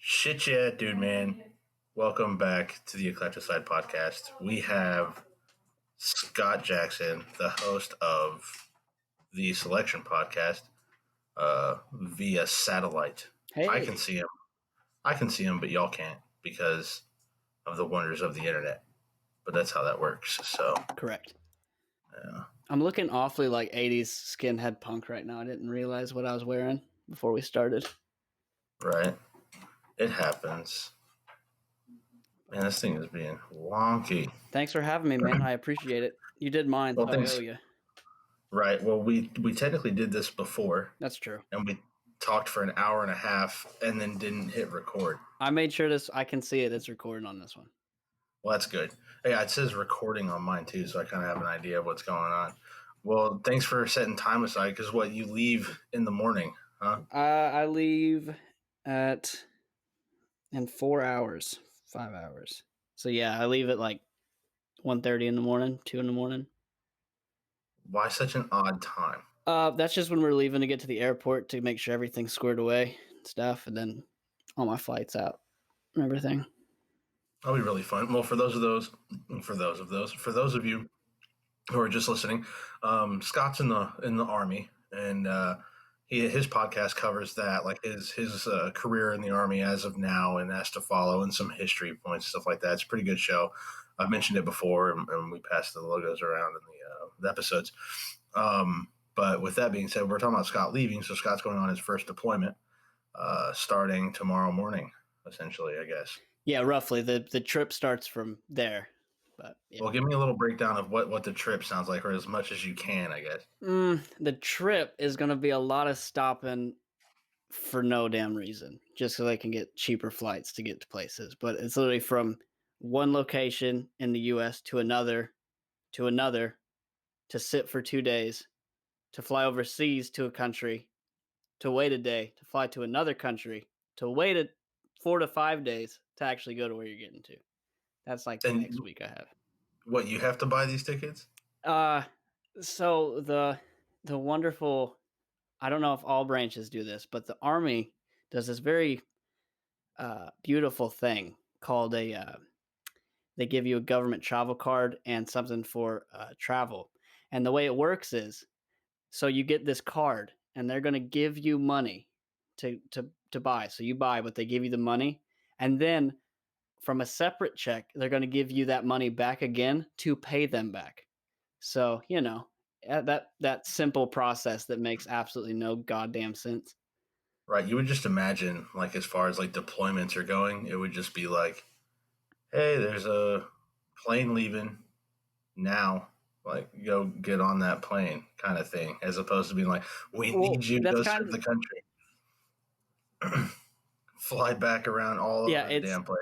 Shit yeah, dude, man. Welcome back to the Eclecticide podcast. We have Scott Jackson, the host of the Selection podcast, via satellite. I can Hey, see him. I can see him, but y'all can't because of the wonders of the internet. But that's how that works. So, correct. yeah, I'm looking awfully like 80s skinhead punk right now. I didn't realize what I was wearing before we started. right. It happens. Man, this thing is being wonky. Thanks for having me, man. I appreciate it. You did mine, Well, so I thanks. owe you. Right. Well, we technically did this before, That's true. and we talked for an hour and a half and then didn't hit record. I made sure I can see it. It's recording on this one. Well, that's good. Yeah, it says recording on mine too, so I kind of have an idea of what's going on. Well, thanks for setting time aside because what you leave in the morning, huh? I leave in 4 hours, 5 hours. So yeah, I leave at like 1:30 in the morning, 2 in the morning. Why such an odd time? That's just when we're leaving to get to the airport to make sure everything's squared away and stuff, and then all my flights out and everything. That'll be really fun. Well, for those of you who are just listening, Scott's in the army, and his podcast covers that, like his career in the army as of now, and has to follow, and some history points, stuff like that. It's a pretty good show. I've mentioned it before, and we passed the logos around in the episodes. But with that being said, we're talking about Scott leaving, so Scott's going on his first deployment, starting tomorrow morning, essentially, I guess. Yeah, roughly. The trip starts from there. But yeah. Well, give me a little breakdown of what the trip sounds like, or as much as you can, I guess. The trip is going to be a lot of stopping for no damn reason, just so they can get cheaper flights to get to places. But it's literally from one location in the U.S. to another, to sit for 2 days, to fly overseas to a country, to wait a day, to fly to another country, to wait 4 to 5 days to actually go to where you're getting to. That's like the And next week I have. what, you have to buy these tickets? So the wonderful, I don't know if all branches do this, but the Army does this very beautiful thing called they give you a government travel card and something for travel. And the way it works is, so you get this card and they're going to give you money to buy. So you buy, but they give you the money. And then from a separate check, they're going to give you that money back again to pay them back. So, that simple process that makes absolutely no goddamn sense. Right. You would just imagine, like, as far as like deployments are going, it would just be like, hey, there's a plane leaving now. Like, go get on that plane kind of thing, as opposed to being like, we need you to That's go kind serve the country. Fly back around all yeah, over the damn place.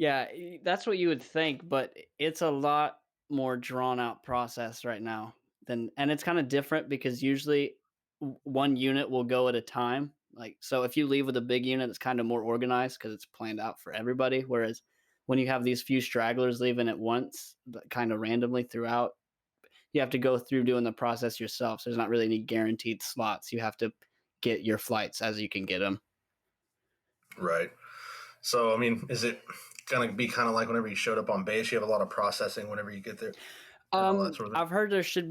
yeah, that's what you would think, but it's a lot more drawn out process right now and it's kind of different because usually one unit will go at a time. Like, so if you leave with a big unit, it's kind of more organized because it's planned out for everybody. Whereas when you have these few stragglers leaving at once, but kind of randomly throughout, you have to go through doing the process yourself. So there's not really any guaranteed slots. You have to get your flights as you can get them. Right. So, I mean, is it going to be kind of like whenever you showed up on base, you have a lot of processing whenever you get there? And all that sort of thing? I've heard there should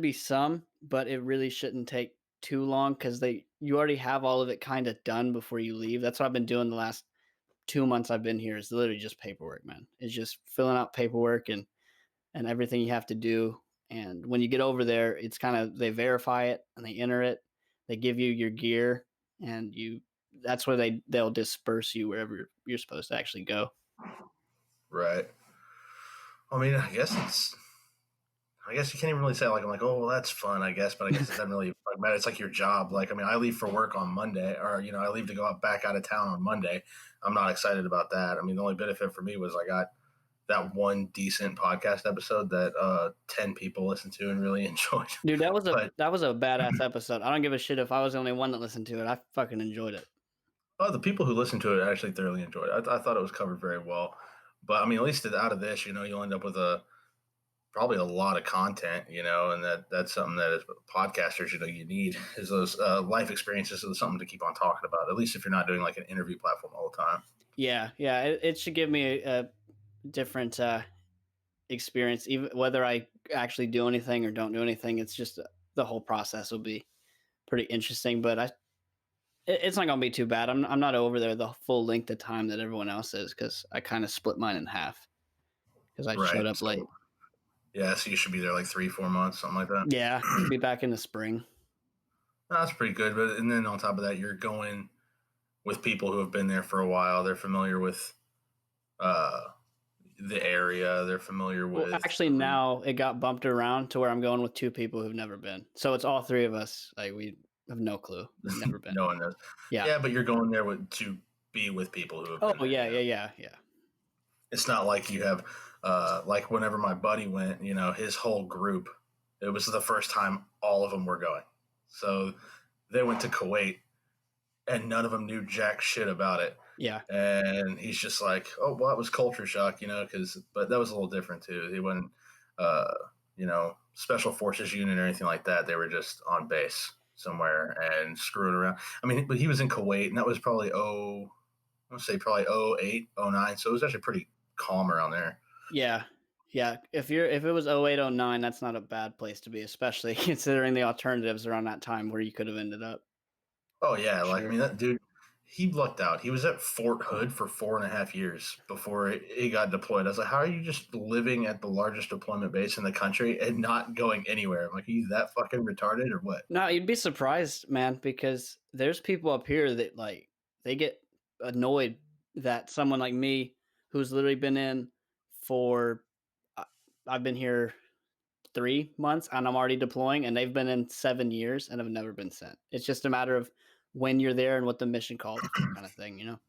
be some, but it really shouldn't take too long because you already have all of it kind of done before you leave. That's what I've been doing the last 2 months I've been here. Is literally just paperwork, man. It's just filling out paperwork and everything you have to do. And when you get over there, it's kind of, they verify it and they enter it. They give you your gear, and that's where they'll disperse you wherever you're supposed to actually go. Right. I mean, I guess you can't even really say, like, I'm like, oh, well, that's fun, I guess, but I guess it doesn't really like, matter. It's like your job. Like, I mean, I leave for work on Monday, or, I leave to go back out of town on Monday. I'm not excited about that. I mean, the only benefit for me was I got that one decent podcast episode that 10 people listened to and really enjoyed. Dude, that was a badass episode. I don't give a shit if I was the only one that listened to it. I fucking enjoyed it. Oh, the people who listened to it actually thoroughly enjoyed it. I thought it was covered very well. But, I mean, at least out of this, you'll end up with a probably a lot of content, and that's something that as podcasters, you need is those life experiences, is something to keep on talking about. At least if you're not doing like an interview platform all the time. Yeah, yeah. It should give me a different experience, even whether I actually do anything or don't do anything. It's just the whole process will be pretty interesting. But it's not gonna be too bad. I'm not over there the full length of time that everyone else is because I kind of split mine in half because I Right. showed up late. So yeah, so you should be there like 3, 4 months, something like that. Yeah, be back in the spring. No, that's pretty good. But and then on top of that, you're going with people who have been there for a while. They're familiar with uh, the area. They're familiar Well, with actually, the region. now it got bumped around to where I'm going with two people who've never been. So it's all three of us. Like we have no clue. We've never been. No one knows. Yeah. Yeah, but you're going there to be with people who have Oh been there. yeah, yeah, yeah, yeah. It's not like you have like whenever my buddy went, his whole group. It was the first time all of them were going. So they went to Kuwait, and none of them knew jack shit about it. Yeah. And he's just like, oh, well, that was culture shock, but that was a little different too. He wasn't, uh, special forces unit or anything like that. They were just on base somewhere and screwing around. I mean, but he was in Kuwait, and that was probably I want to say probably 08, 09. So it was actually pretty calm around there. Yeah. Yeah. If it was 0809, that's not a bad place to be, especially considering the alternatives around that time where you could have ended up. Oh yeah, For like I sure. mean that dude, he lucked out. He was at Fort Hood for 4.5 years before he got deployed. I was like, how are you just living at the largest deployment base in the country and not going anywhere? I'm like, are you that fucking retarded or what? No, you'd be surprised, man, because there's people up here that like they get annoyed that someone like me who's literally been in for I- I've been here 3 months and I'm already deploying, and they've been in 7 years and have never been sent. It's just a matter of when you're there and what the mission calls for, kind of thing, you know?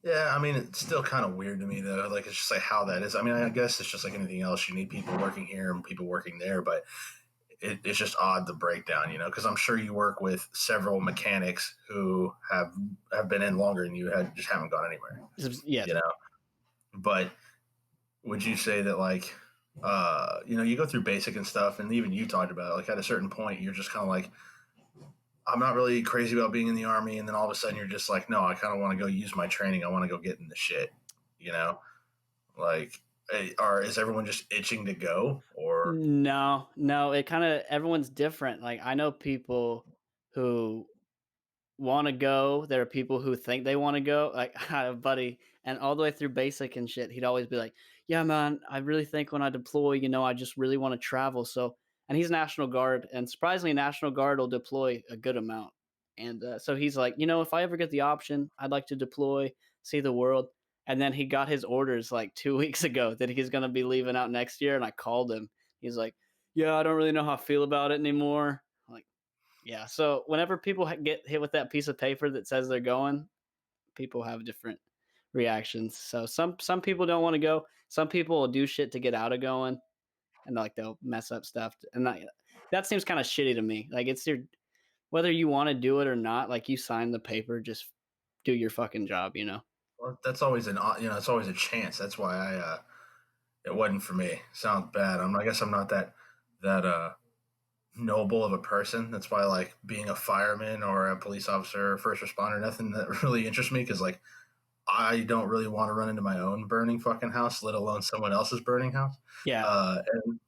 Yeah, I mean, it's still kind of weird to me though. Like, it's just like how that is. I mean, I guess it's just like anything else. You need people working here and people working there, but it's just odd the breakdown, because I'm sure you work with several mechanics who have been in longer than you had, just haven't gone anywhere, Yes. you know. But would you say that like, you go through basic and stuff, and even you talked about it, like at a certain point, you're just kind of like, I'm not really crazy about being in the army, and then all of a sudden you're just like, no, I kind of want to go use my training. I want to go get in the shit, you know, like, or is everyone just itching to go, or No, no, it kind of everyone's different. Like I know people who want to go. There are people who think they want to go. Like I have a buddy, and all the way through basic and shit, he'd always be like, "Yeah, man, I really think when I deploy, I just really want to travel." So, and he's National Guard, and surprisingly, National Guard will deploy a good amount. And so he's like, if I ever get the option, I'd like to deploy, see the world. And then he got his orders like 2 weeks ago that he's going to be leaving out next year. And I called him. He's like, "Yeah, I don't really know how I feel about it anymore." I'm like, yeah. So whenever people get hit with that piece of paper that says they're going, people have different reactions. So some people don't want to go. Some people will do shit to get out of going, and like they'll mess up stuff. And that seems kind of shitty to me. Like it's your whether you want to do it or not. Like you sign the paper, just do your fucking job. You know? well, that's always it's always a chance. That's why it wasn't for me. Sounds bad. I guess I'm not that noble of a person. That's why like being a fireman or a police officer or first responder, nothing that really interests me because like I don't really want to run into my own burning fucking house, let alone someone else's burning house. Yeah.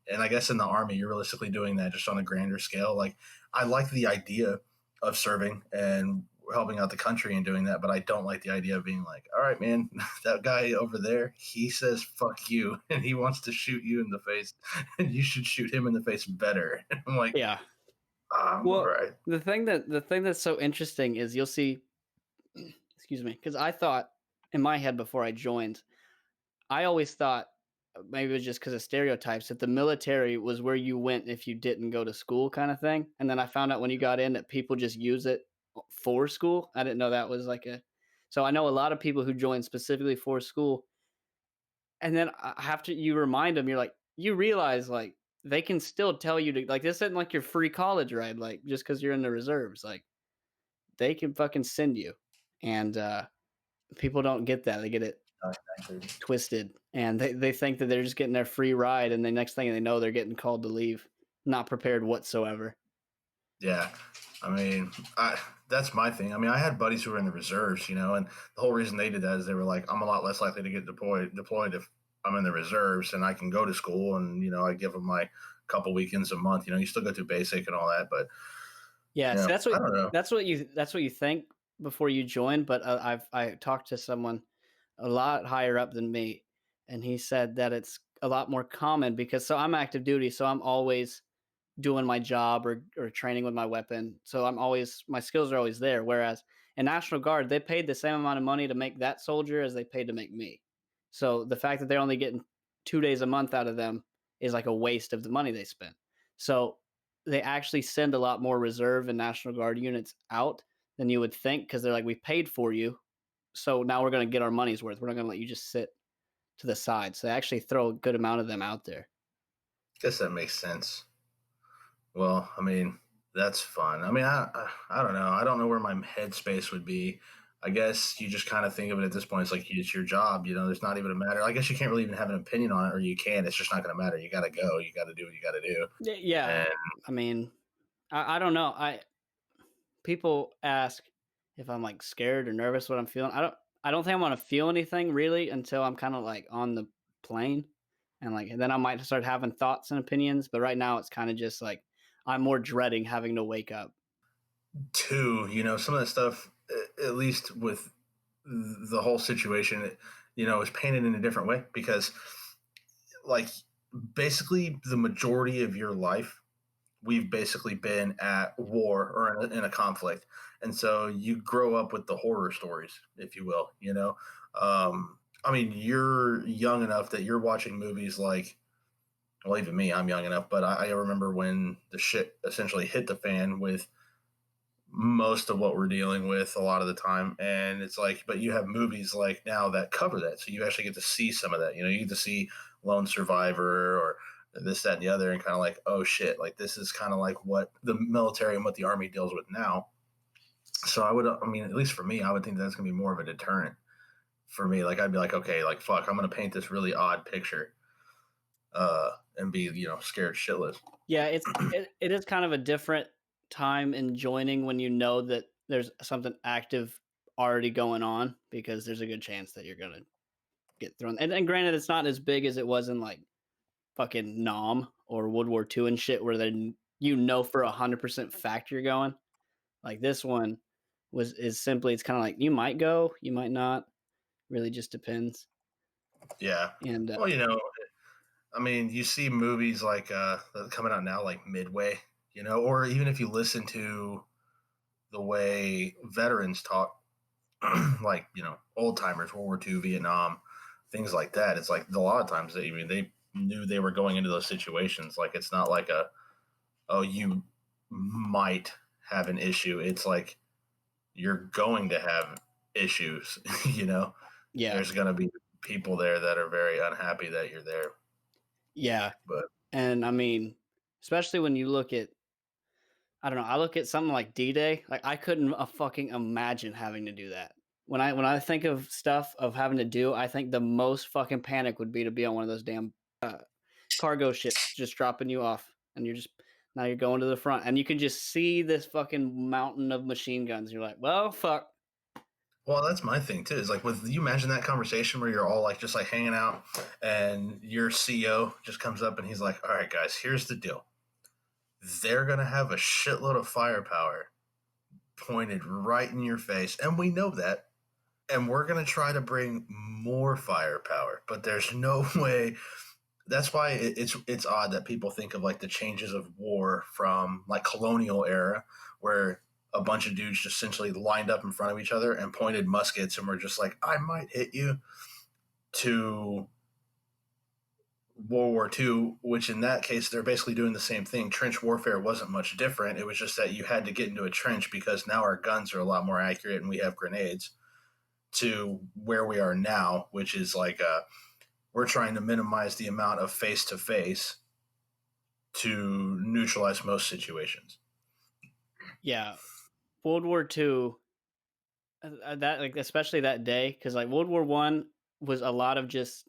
And I guess in the army, you're realistically doing that just on a grander scale. Like I like the idea of serving and helping out the country and doing that, but I don't like the idea of being like, all right, man, that guy over there, he says fuck you, and he wants to shoot you in the face, and you should shoot him in the face better. And I'm like, Yeah. all Well, right. the thing that's so interesting is you'll see. Excuse me, because I thought in my head before I joined, I always thought maybe it was just because of stereotypes that the military was where you went if you didn't go to school, kind of thing. And then I found out when you got in that people just use it for school. I didn't know that was like a. So I know a lot of people who joined specifically for school, and then I have to you remind them. You're like you realize like they can still tell you to like this isn't like your free college ride like just because you're in the reserves like they can fucking send you, and people don't get that. They get it Actually. twisted, and they think that they're just getting their free ride, and the next thing they know, they're getting called to leave, not prepared whatsoever. Yeah, I mean, that's my thing. I mean, I had buddies who were in the reserves, and the whole reason they did that is they were like, I'm a lot less likely to get deployed if I'm in the reserves and I can go to school, and I give them my couple weekends a month. You still go through basic and all that, but Yeah, so I don't know. that's what you think before you join. But I talked to someone a lot higher up than me, and he said that it's a lot more common because so I'm active duty, so I'm always doing my job or training with my weapon. So I'm always my skills are always there. Whereas in National Guard, they paid the same amount of money to make that soldier as they paid to make me. So the fact that they're only getting 2 days a month out of them is like a waste of the money they spent. So they actually send a lot more reserve and National Guard units out than you would think because they're like, we paid for you. So now we're going to get our money's worth. We're not going to let you just sit to the side. So they actually throw a good amount of them out there. Guess that makes sense. Well, I mean, that's fun. I mean, I don't know. I don't know where my headspace would be. I guess you just kind of think of it at this point. It's like it's your job. There's not even a matter. I guess you can't really even have an opinion on it, or you can. It's just not going to matter. You got to go. You got to do what you got to do. Yeah. And I mean, I don't know. People ask if I'm like scared or nervous what I'm feeling. I don't think I'm gonna feel anything really until I'm kind of like on the plane and then I might start having thoughts and opinions. But right now it's kind of just like I'm more dreading having to wake up. two, some of that stuff, at least with the whole situation, is painted in a different way because, like, basically the majority of your life we've basically been at war or in a conflict, and so you grow up with the horror stories, if you will. I mean, you're young enough that you're watching movies like, well, even me, I'm young enough, but I remember when the shit essentially hit the fan with most of what we're dealing with a lot of the time. And it's like, but you have movies like now that cover that, so you actually get to see some of that. You get to see Lone Survivor or this, that, and the other, and kind of like, oh shit, like this is kind of like what the military and what the army deals with now. So I mean, at least for me, I would think that's gonna be more of a deterrent for me. Like I'd be like, okay, like fuck, I'm gonna paint this really odd picture, and be scared shitless. Yeah, it is kind of a different time in joining when you know that there's something active already going on because there's a good chance that you're gonna get thrown. And granted, it's not as big as it was in like fucking Nam or World War II and shit, where then for 100% fact you're going. Like this one is simply it's kind of like you might go, you might not. Really just depends. Yeah. And Well, I mean, you see movies like coming out now, like Midway, or even if you listen to the way veterans talk, like old timers, World War II, Vietnam, things like that. It's like a lot of times they knew they were going into those situations. Like it's not like oh, you might have an issue. It's like you're going to have issues. you know, yeah, there's going to be people there that are very unhappy that you're there. yeah, But and I mean, especially when you look at I don't know. I look at something like D-Day. Like I couldn't fucking imagine having to do that. When I think of stuff of having to do, I think the most fucking panic would be to be on one of those damn cargo ships just dropping you off, and you're just now you're going to the front, and you can just see this fucking mountain of machine guns. You're like, well, fuck. well, that's my thing too. Is like, with you imagine that conversation where you're all like just like hanging out, and your CEO just comes up and he's like, "All right, guys, here's the deal. They're gonna have a shitload of firepower pointed right in your face, and we know that, and we're going to try to bring more firepower, but there's no way." That's why it's odd that people think of like the changes of war from like colonial era, where a bunch of dudes just essentially lined up in front of each other and pointed muskets and were just like, I might hit you, to World War II, which in that case they're basically doing the same thing. Trench warfare wasn't much different. It was just that you had to get into a trench because now our guns are a lot more accurate and we have grenades, to where we are now, which is like we're trying to minimize the amount of face to face to neutralize most situations. Yeah, World War II. That like especially that day because like World War One. was a lot of just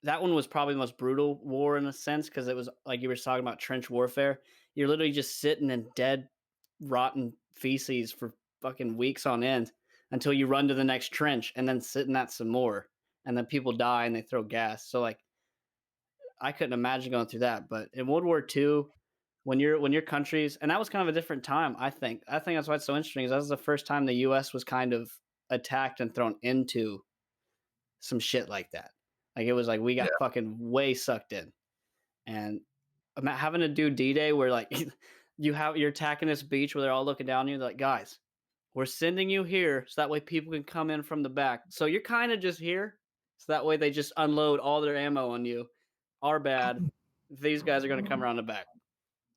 that one was probably the most brutal war in a sense because it was like you were talking about trench warfare. You're literally just sitting in dead, rotten feces for fucking weeks on end until you run to the next trench and then sit in that some more. And then people die and they throw gas. So like I couldn't imagine going through that. But in World War II, when your countries and that was kind of a different time, I think. I think that's why it's so interesting, is that was the first time the US was kind of attacked and thrown into some shit like that. Like it was like we Yeah. got fucking way sucked in. And having to do D-Day where like you're attacking this beach where they're all looking down on you, they're like, guys, we're sending you here so that way people can come in from the back. So you're kind of just here. So that way they just unload all their ammo on you. Our bad. These guys are gonna come around the back.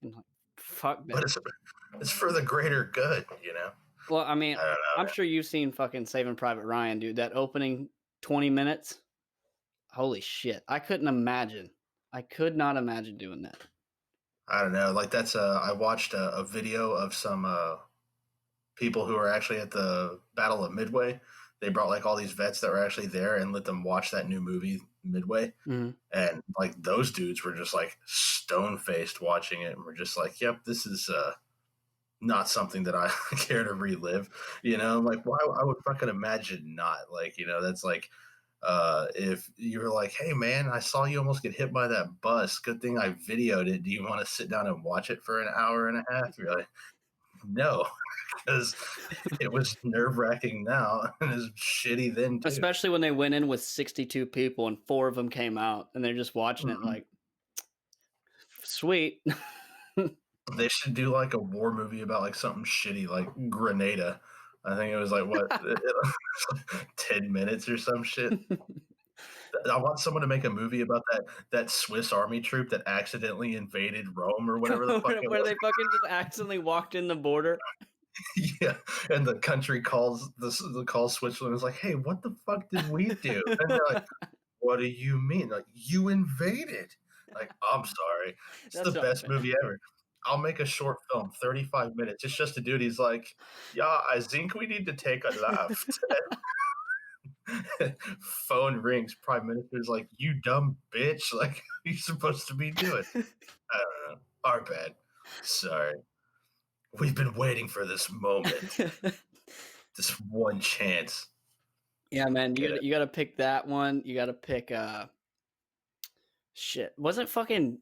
I'm like, fuck But that. it's for the greater good, you know. Well, I mean, I don't know. I'm sure you've seen fucking Saving Private Ryan, dude. That opening 20 minutes. Holy shit. I couldn't imagine. I could not imagine doing that. I don't know. Like that's I watched a video of some people who were actually at the Battle of Midway. They brought like all these vets that were actually there and let them watch that new movie Midway. Mhm. And like those dudes were just like stone faced watching it and were just like, yep, this is not something that I care to relive. You know, like why I would fucking imagine not. Like, you know, that's like if you were like, hey man, I saw you almost get hit by that bus. Good thing I videoed it. Do you want to sit down and watch it for an hour and a half? You're like, no, because it was nerve wracking now and it's shitty then too. Especially when they went in with 62 people and 4 of them came out and they're just watching it Mhm. like, sweet. They should do like a war movie about like something shitty like Grenada. I think it was like what 10 minutes or some shit. I want someone to make a movie about that Swiss Army troop that accidentally invaded Rome or whatever the fuck it Where was. they fucking just accidentally walked in the border. Yeah, and the country calls calls Switzerland. Is like, hey, what the fuck did we do? And they're like, what do you mean? Like, you invaded. Like, I'm sorry. It's the That's not best fair. movie ever. I'll make a short film, 35 minutes. It's just a dude. He's like, yeah, I think we need to take a left. Phone rings. Prime Minister's like, you dumb bitch. Like, what are you supposed to be doing? I don't know. Our bad. Sorry. We've been waiting for this moment. This one chance. Yeah, man, Get it. you gotta pick that one. You gotta pick shit. Wasn't fucking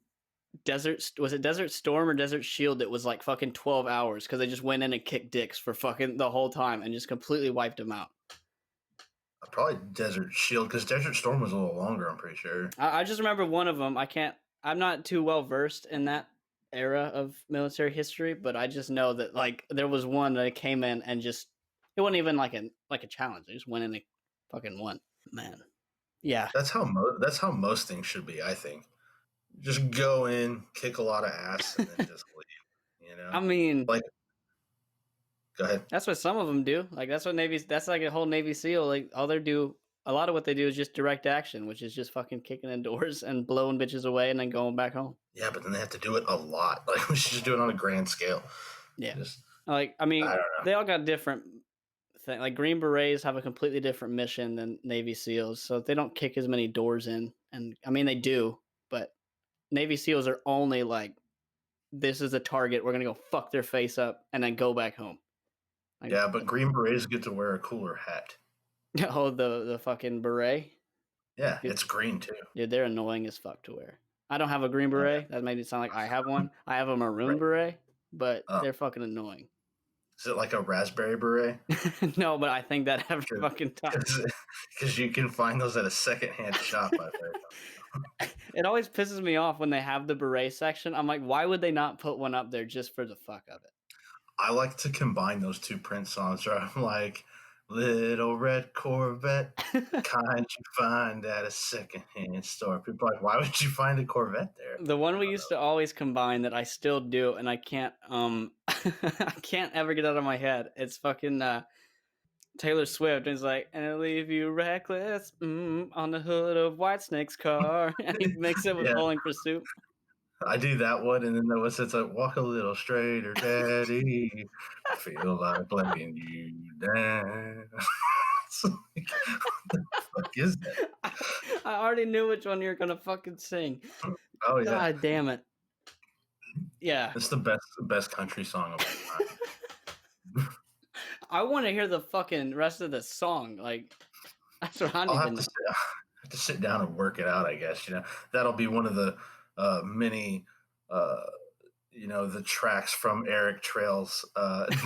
was it Desert Storm or Desert Shield that was like fucking 12 hours because they just went in and kicked dicks for fucking the whole time and just completely wiped them out. Probably Desert Shield because Desert Storm was a little longer. I'm pretty sure. I just remember one of them. I'm not too well versed in that era of military history, but I just know that like there was one that came in and just it wasn't even like a challenge. They just went in and fucking won. Man. Yeah. That's how most things should be. I think. Just go in, kick a lot of ass, and then just leave. You know, I mean, like, go ahead. that's what some of them do. Like that's like a whole Navy SEAL. Like a lot of what they do is just direct action, which is just fucking kicking in doors and blowing bitches away and then going back home. Yeah, but then they have to do it a lot. Like we should just do it on a grand scale. Yeah. Just, Like, I I mean, don't know. they all got different things. Like Green Berets have a completely different mission than Navy SEALs, so they don't kick as many doors in. And I mean, they do, but Navy SEALs are only like, this is a target. We're gonna go fuck their face up and then go back home. Like, Yeah, but Green Berets get to wear a cooler hat. oh, the fucking beret. Yeah, Dude, it's green too. dude, they're annoying as fuck to wear. I don't have a green beret. That made it sound like I have one. I have a maroon Right. beret, but Oh, they're fucking annoying. is it like a raspberry beret? No, but I think that every fucking time. Because you can find those at a secondhand shop. I've heard. It always pisses me off when they have the beret section. I'm like, why would they not put one up there just for the fuck of it? I like to combine those two Prince songs where I'm like, little red Corvette, kind you find at a secondhand store. People are like, why would you find a Corvette there? The one we used to always combine that I still do, and I can't I can't ever get out of my head. It's fucking Taylor Swift, and it's like, and I'll leave you reckless on the hood of Whitesnake's car, and he makes it with Yeah, Bowling for Soup. I do that one, and then there was it's like, walk a little straighter, daddy. Feel like laying you down. It's like, what the fuck is that? I already knew which one you were gonna fucking sing. Oh yeah, God damn it. Yeah. it's the best country song of all time. I want to hear the fucking rest of the song. Like, that's what I I'll need to have to know. have to sit down and work it out. I guess that'll be one of the many uh, the tracks from Eric Trail's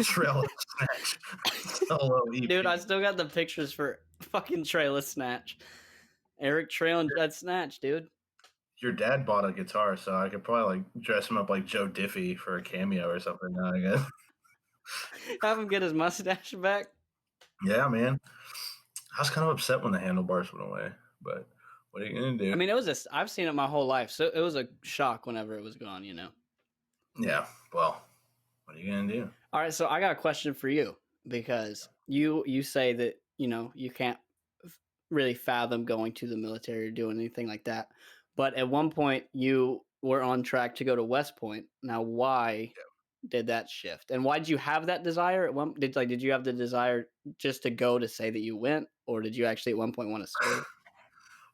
Trail Snatch solo Dude, I EP. still got the pictures for fucking Trailer Snatch. Eric Trail and Jed Snatch, dude. Your dad bought a guitar, so I could probably like dress him up like Joe Diffie for a cameo or something. Now I guess. Have him get his mustache back. Yeah, man. I was kind of upset when the handlebars went away, but what are you gonna I do? mean, I've seen it my whole life, so it was a shock whenever it was gone, you know. Yeah. Well, what are you gonna do? All right, so I got a question for you because you say that, you can't really fathom going to the military or doing anything like that. But at one point you were on track to go to West Point. Now, why did that shift? And why did you have that desire at one did you have the desire just to go to say that you went, or did you actually at one point want to serve?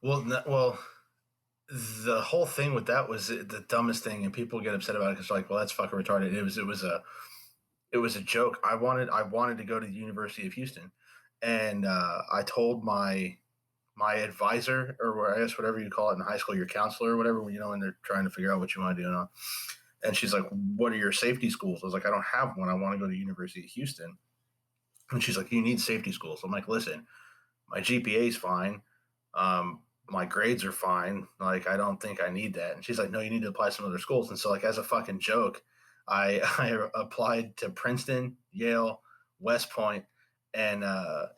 Well, the whole thing with that was the dumbest thing, and people get upset about it because like, well, that's fucking retarded. It was a joke. I wanted to go to the University of Houston, and I told my advisor, or I guess whatever you call it in high school, your counselor or whatever, when they're trying to figure out what you want to do and all. And she's like, "What are your safety schools?" I was like, "I don't have one. I want to go to University of Houston." And she's like, "You need safety schools." I'm like, "Listen, my GPA is fine. My grades are fine. Like, I don't think I need that." And she's like, "No, you need to apply to some other schools." And so, like, as a fucking joke, I I applied to Princeton, Yale, West Point, and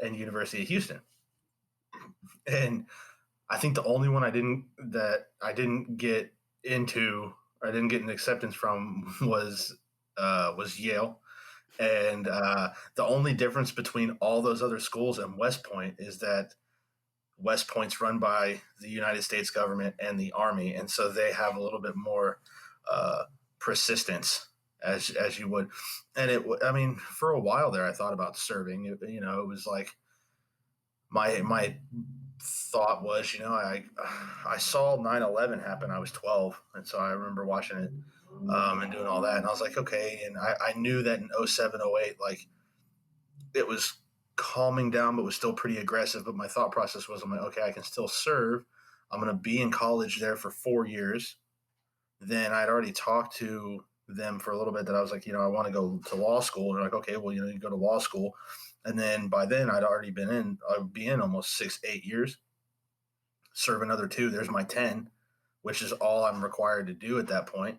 University of Houston. And I think the only one I didn't get into, or I didn't get an acceptance from, was Yale. And the only difference between all those other schools and West Point is that West Point's run by the United States government and the Army, and so they have a little bit more uh, persistence as you would. And I mean, for a while there, I thought about serving. It was like my thought was, I saw 9/11 happen. I was 12, and so I remember watching it and doing all that. And I was like, okay. And I knew that in 07, 08, like it was calming down, but was still pretty aggressive. But my thought process was, I'm like, okay, I can still serve. I'm going to be in college there for 4 years. Then I'd already talked to them for a little bit that I was like, I want to go to law school. And they're like, okay, well, you go to law school. And then by then I'd be in almost 6, 8 years, serve another 2. There's my 10, which is all I'm required to do at that point.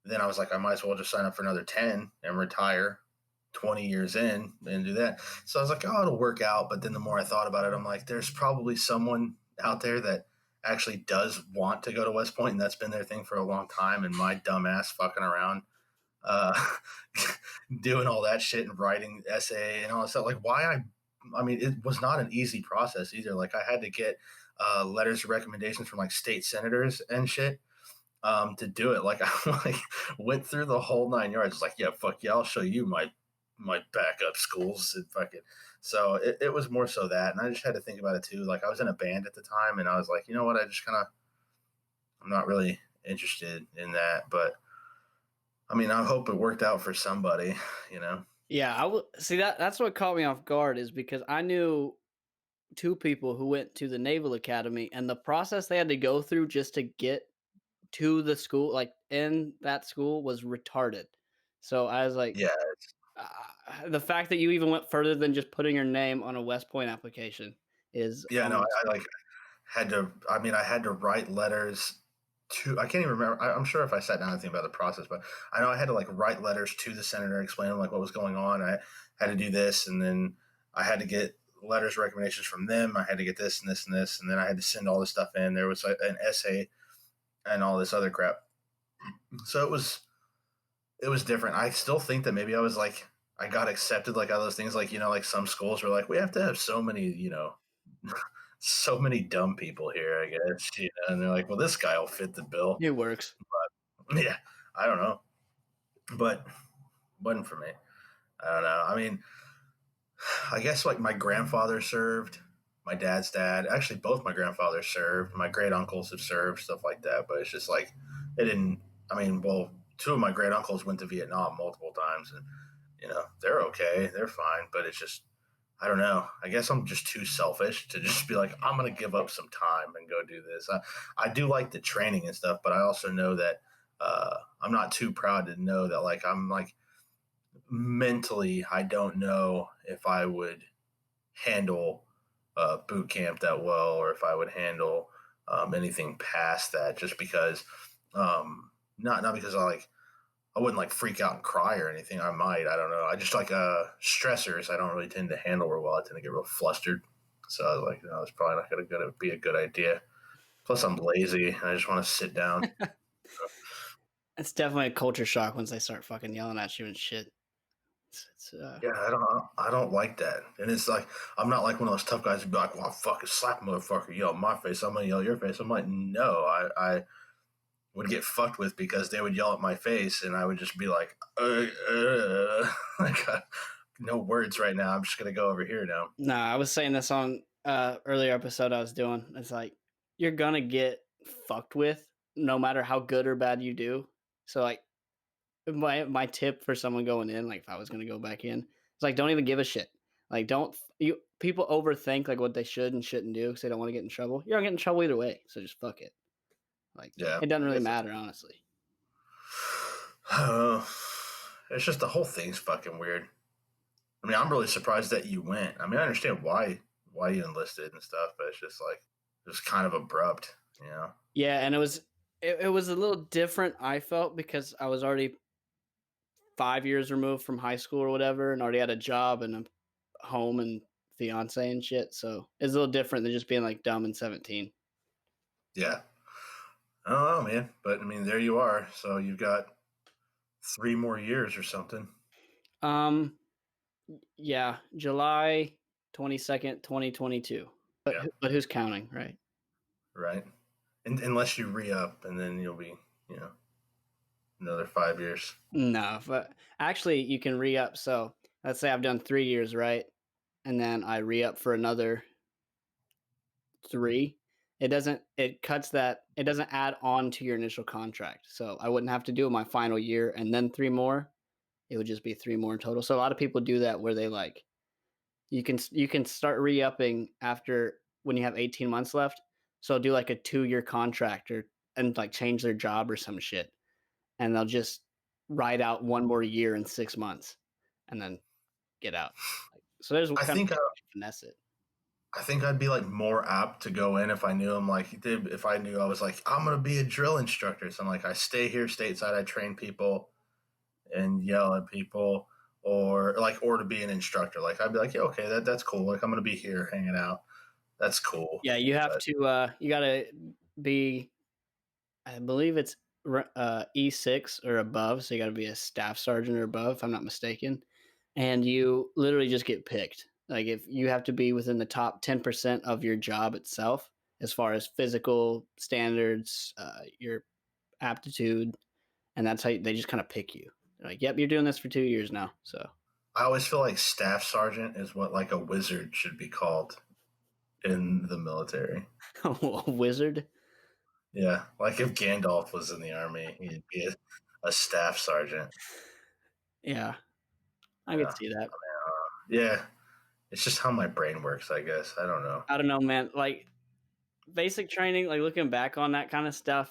Then I was like, I might as well just sign up for another 10 and retire 20 years in and do that. So I was like, oh, it'll work out. But then the more I thought about it, I'm like, there's probably someone out there that actually does want to go to West Point, and that's been their thing for a long time. And my dumbass fucking around, uh, doing all that shit and writing essay and all that stuff. Like, I mean, it was not an easy process either. Like, I had to get letters of recommendations from like state senators and shit to do it. Like, I like went through the whole 9 yards. It's like, yeah, fuck yeah, I'll show you my backup schools and fucking. So it was more so that, and I just had to think about it too. Like, I was in a band at the time, and I was like, you know what, I'm not really interested in that, but I mean, I hope it worked out for somebody, you know. Yeah, I will see that's what caught me off guard is because I knew two people who went to the Naval Academy and the process they had to go through just to get to the school, like in that school, was retarded. So I was like, Yeah, the fact that you even went further than just putting your name on a West Point application is yeah, no, almost. I like had to. I mean, I had to write letters to. I can't even remember. I'm sure if I sat down and think about the process, but I know I had to like write letters to the senator, explaining like what was going on. I had to do this, and then I had to get letters of recommendations from them. I had to get this and this and this, and then I had to send all this stuff in. There was an essay and all this other crap. So it was different. I still think that maybe I was like I got accepted like all those things, like like some schools were like, we have to have so many so many dumb people here, I guess, and they're like, well, this guy will fit the bill. It works. Yeah, I don't know, but wasn't for me. I don't know. I mean, I guess like my grandfather served, my dad's dad. Actually, both my grandfathers served. My great uncles have served, stuff like that. But it's just like it didn't. I mean, well, two of my great uncles went to Vietnam multiple times, and they're okay, they're fine. But it's just I don't know. I guess I'm just too selfish to just be like, I'm gonna give up some time and go do this. I do like the training and stuff, but I also know that I'm not too proud to know that like I'm like mentally I don't know if I would handle boot camp that well, or if I would handle anything past that. Just because, not because I wouldn't like freak out and cry or anything. I might. I don't know. I just like stressors. I don't really tend to handle real well. I tend to get real flustered. So I was like, no, it's probably not going to be a good idea. Plus, I'm lazy. I just want to sit down. It's definitely a culture shock once they start fucking yelling at you and shit. Yeah, I don't like that. And it's like I'm not like one of those tough guys who'd be like, "Well, I'll fucking slap a motherfucker, yell in my face. I'm gonna yell at your face." I'm like, no, I would get fucked with because they would yell at my face, and I would just be like, like no words right now. I'm just gonna go over here now. Nah, I was saying this on earlier episode I was doing. It's like you're gonna get fucked with no matter how good or bad you do. So like my tip for someone going in, like if I was gonna go back in, it's like don't even give a shit. Like don't you people overthink like what they should and shouldn't do because they don't want to get in trouble. You're gonna get in trouble either way, so just fuck it. Like Yeah, it doesn't I really guess matter, honestly. it's just the whole thing's fucking weird. I mean, I'm really surprised that you went. I mean, I understand why you enlisted and stuff, but it's just like it was kind of abrupt, you know. Yeah, and it was a little different. I felt because I was already 5 years removed from high school or whatever, and already had a job and a home and fiance and shit. So it's a little different than just being like dumb and 17. Yeah, I don't know, man. But I mean, there you are. So you've got 3 more years or something. Um, yeah, July 22nd, 2022. Yeah, But who's counting, right? right. And unless you re up, and then you'll be, you know, another 5 years. No, but actually you can re up. So let's say I've done 3 years, right? And then I re up for another three. It cuts that, it doesn't add on to your initial contract. So I wouldn't have to do my final year and then three more. It would just be three more in total. So a lot of people do that where they like, you can start re-upping after when you have 18 months left. So do like a 2-year contract and like change their job or some shit. And they'll just ride out one more year in 6 months and then get out. So there's I kind of think finesse it. I think I'd be like more apt to go in if I knew if I knew I was like I'm gonna be a drill instructor. So I'm like I stay here stateside, I train people and yell at people, or to be an instructor. Like I'd be like, yeah, okay, that's cool. Like I'm gonna be here hanging out. That's cool. Yeah, you have But to you got to be, I believe it's E6 or above, so you got to be a staff sergeant or above if I'm not mistaken. And you literally just get picked. Like if you have to be within the top 10% of your job itself as far as physical standards, your aptitude, and that's how they just kind of pick you. They're like, "Yep, you're doing this for 2 years now." So, I always feel like staff sergeant is what like a wizard should be called in the military. a wizard. Yeah, like if Gandalf was in the army, he'd be a staff sergeant. Yeah, I could Yeah, see that. yeah. It's just how my brain works, I guess. I don't know. I don't know, man. Like basic training, like looking back on that kind of stuff,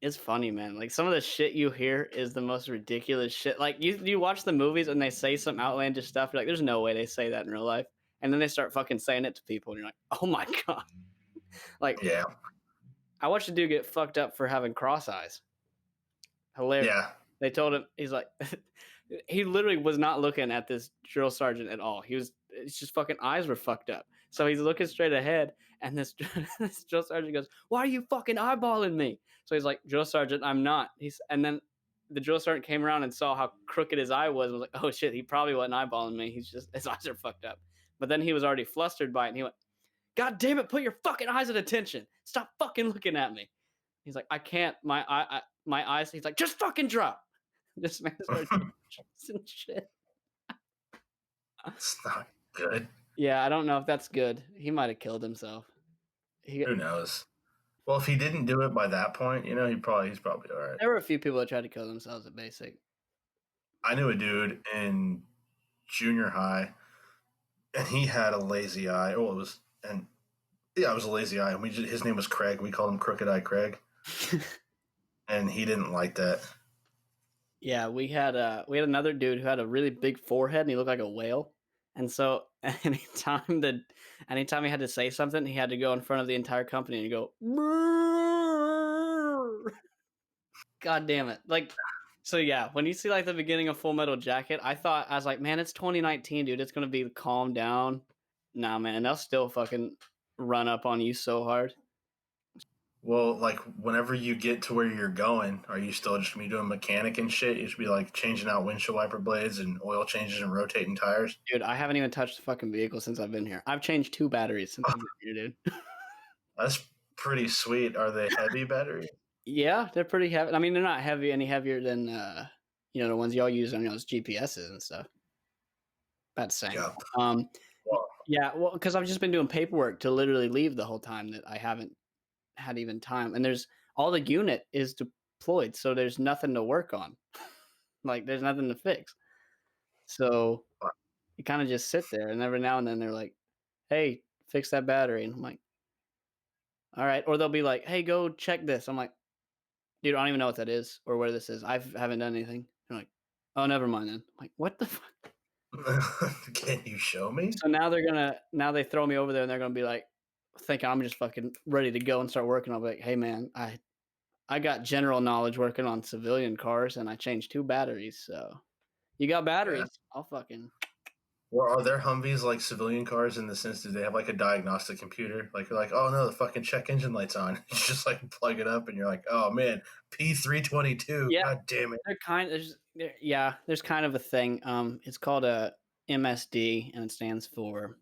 it's funny, man. Like some of the shit you hear is the most ridiculous shit. Like you watch the movies and they say some outlandish stuff, you're like, there's no way they say that in real life. And then they start fucking saying it to people, and you're like, oh my god. Like Yeah, I watched a dude get fucked up for having cross eyes. Hilarious. yeah. They told him he's like he literally was not looking at this drill sergeant at all. It's just fucking eyes were fucked up. So he's looking straight ahead, and this this drill sergeant goes, "Why are you fucking eyeballing me?" So he's like, "Drill sergeant, I'm not." And then the drill sergeant came around and saw how crooked his eye was and was like, "Oh shit, he probably wasn't eyeballing me. He's just his eyes are fucked up." But then he was already flustered by it, and he went, "God damn it, put your fucking eyes at attention. Stop fucking looking at me." He's like, "I can't. My eyes." He's like, "Just fucking drop." This man started and shit. It's not good. Yeah, I don't know if that's good. He might have killed himself. He Who knows? Well, if he didn't do it by that point, he's probably all right. There were a few people that tried to kill themselves at basic. I knew a dude in junior high, and he had a lazy eye. Oh, it was and yeah, it was a lazy eye. And his name was Craig. We called him Crooked Eye Craig, and he didn't like that. Yeah, we had another dude who had a really big forehead and he looked like a whale. And so anytime he had to say something, he had to go in front of the entire company and go, "Brrrr." God damn it. So yeah, when you see like the beginning of Full Metal Jacket, I was like, man, it's 2019, dude. It's gonna be calm down. Nah, man, they'll still fucking run up on you so hard. Well, like whenever you get to where you're going, are you still just gonna be doing mechanic and shit? You should be like changing out windshield wiper blades and oil changes and rotating tires. Dude, I haven't even touched the fucking vehicle since I've been here. I've changed 2 batteries since I've been here, dude. That's pretty sweet. Are they heavy batteries? Yeah, they're pretty heavy. I mean, they're not any heavier than the ones y'all use on those GPSs and stuff. About the same. Yeah. Um, Well, yeah, well, because I've just been doing paperwork to literally leave the whole time that I haven't had even time. And there's all the unit is deployed, so there's nothing to work on. Like, there's nothing to fix. So you kind of just sit there, and every now and then they're like, "Hey, fix that battery," and I'm like, "All right." Or they'll be like, "Hey, go check this." I'm like, dude, I don't even know what that is or where this is. I haven't done anything. They're like, oh, never mind then. I'm like, what the fuck? can you show me? So now they throw me over there and they're gonna be like, thinking I'm just fucking ready to go and start working. I'll be like, hey man, I got general knowledge working on civilian cars and I changed 2 batteries. So you got Yeah. batteries? I'll fucking Or are there Humvees like civilian cars in the sense that they have like a diagnostic computer? Like you're like, oh no, the fucking check engine light's on. You just like plug it up and you're like, oh man, P322. yeah. God damn it. There's kind of a thing. It's called a MSD and it stands for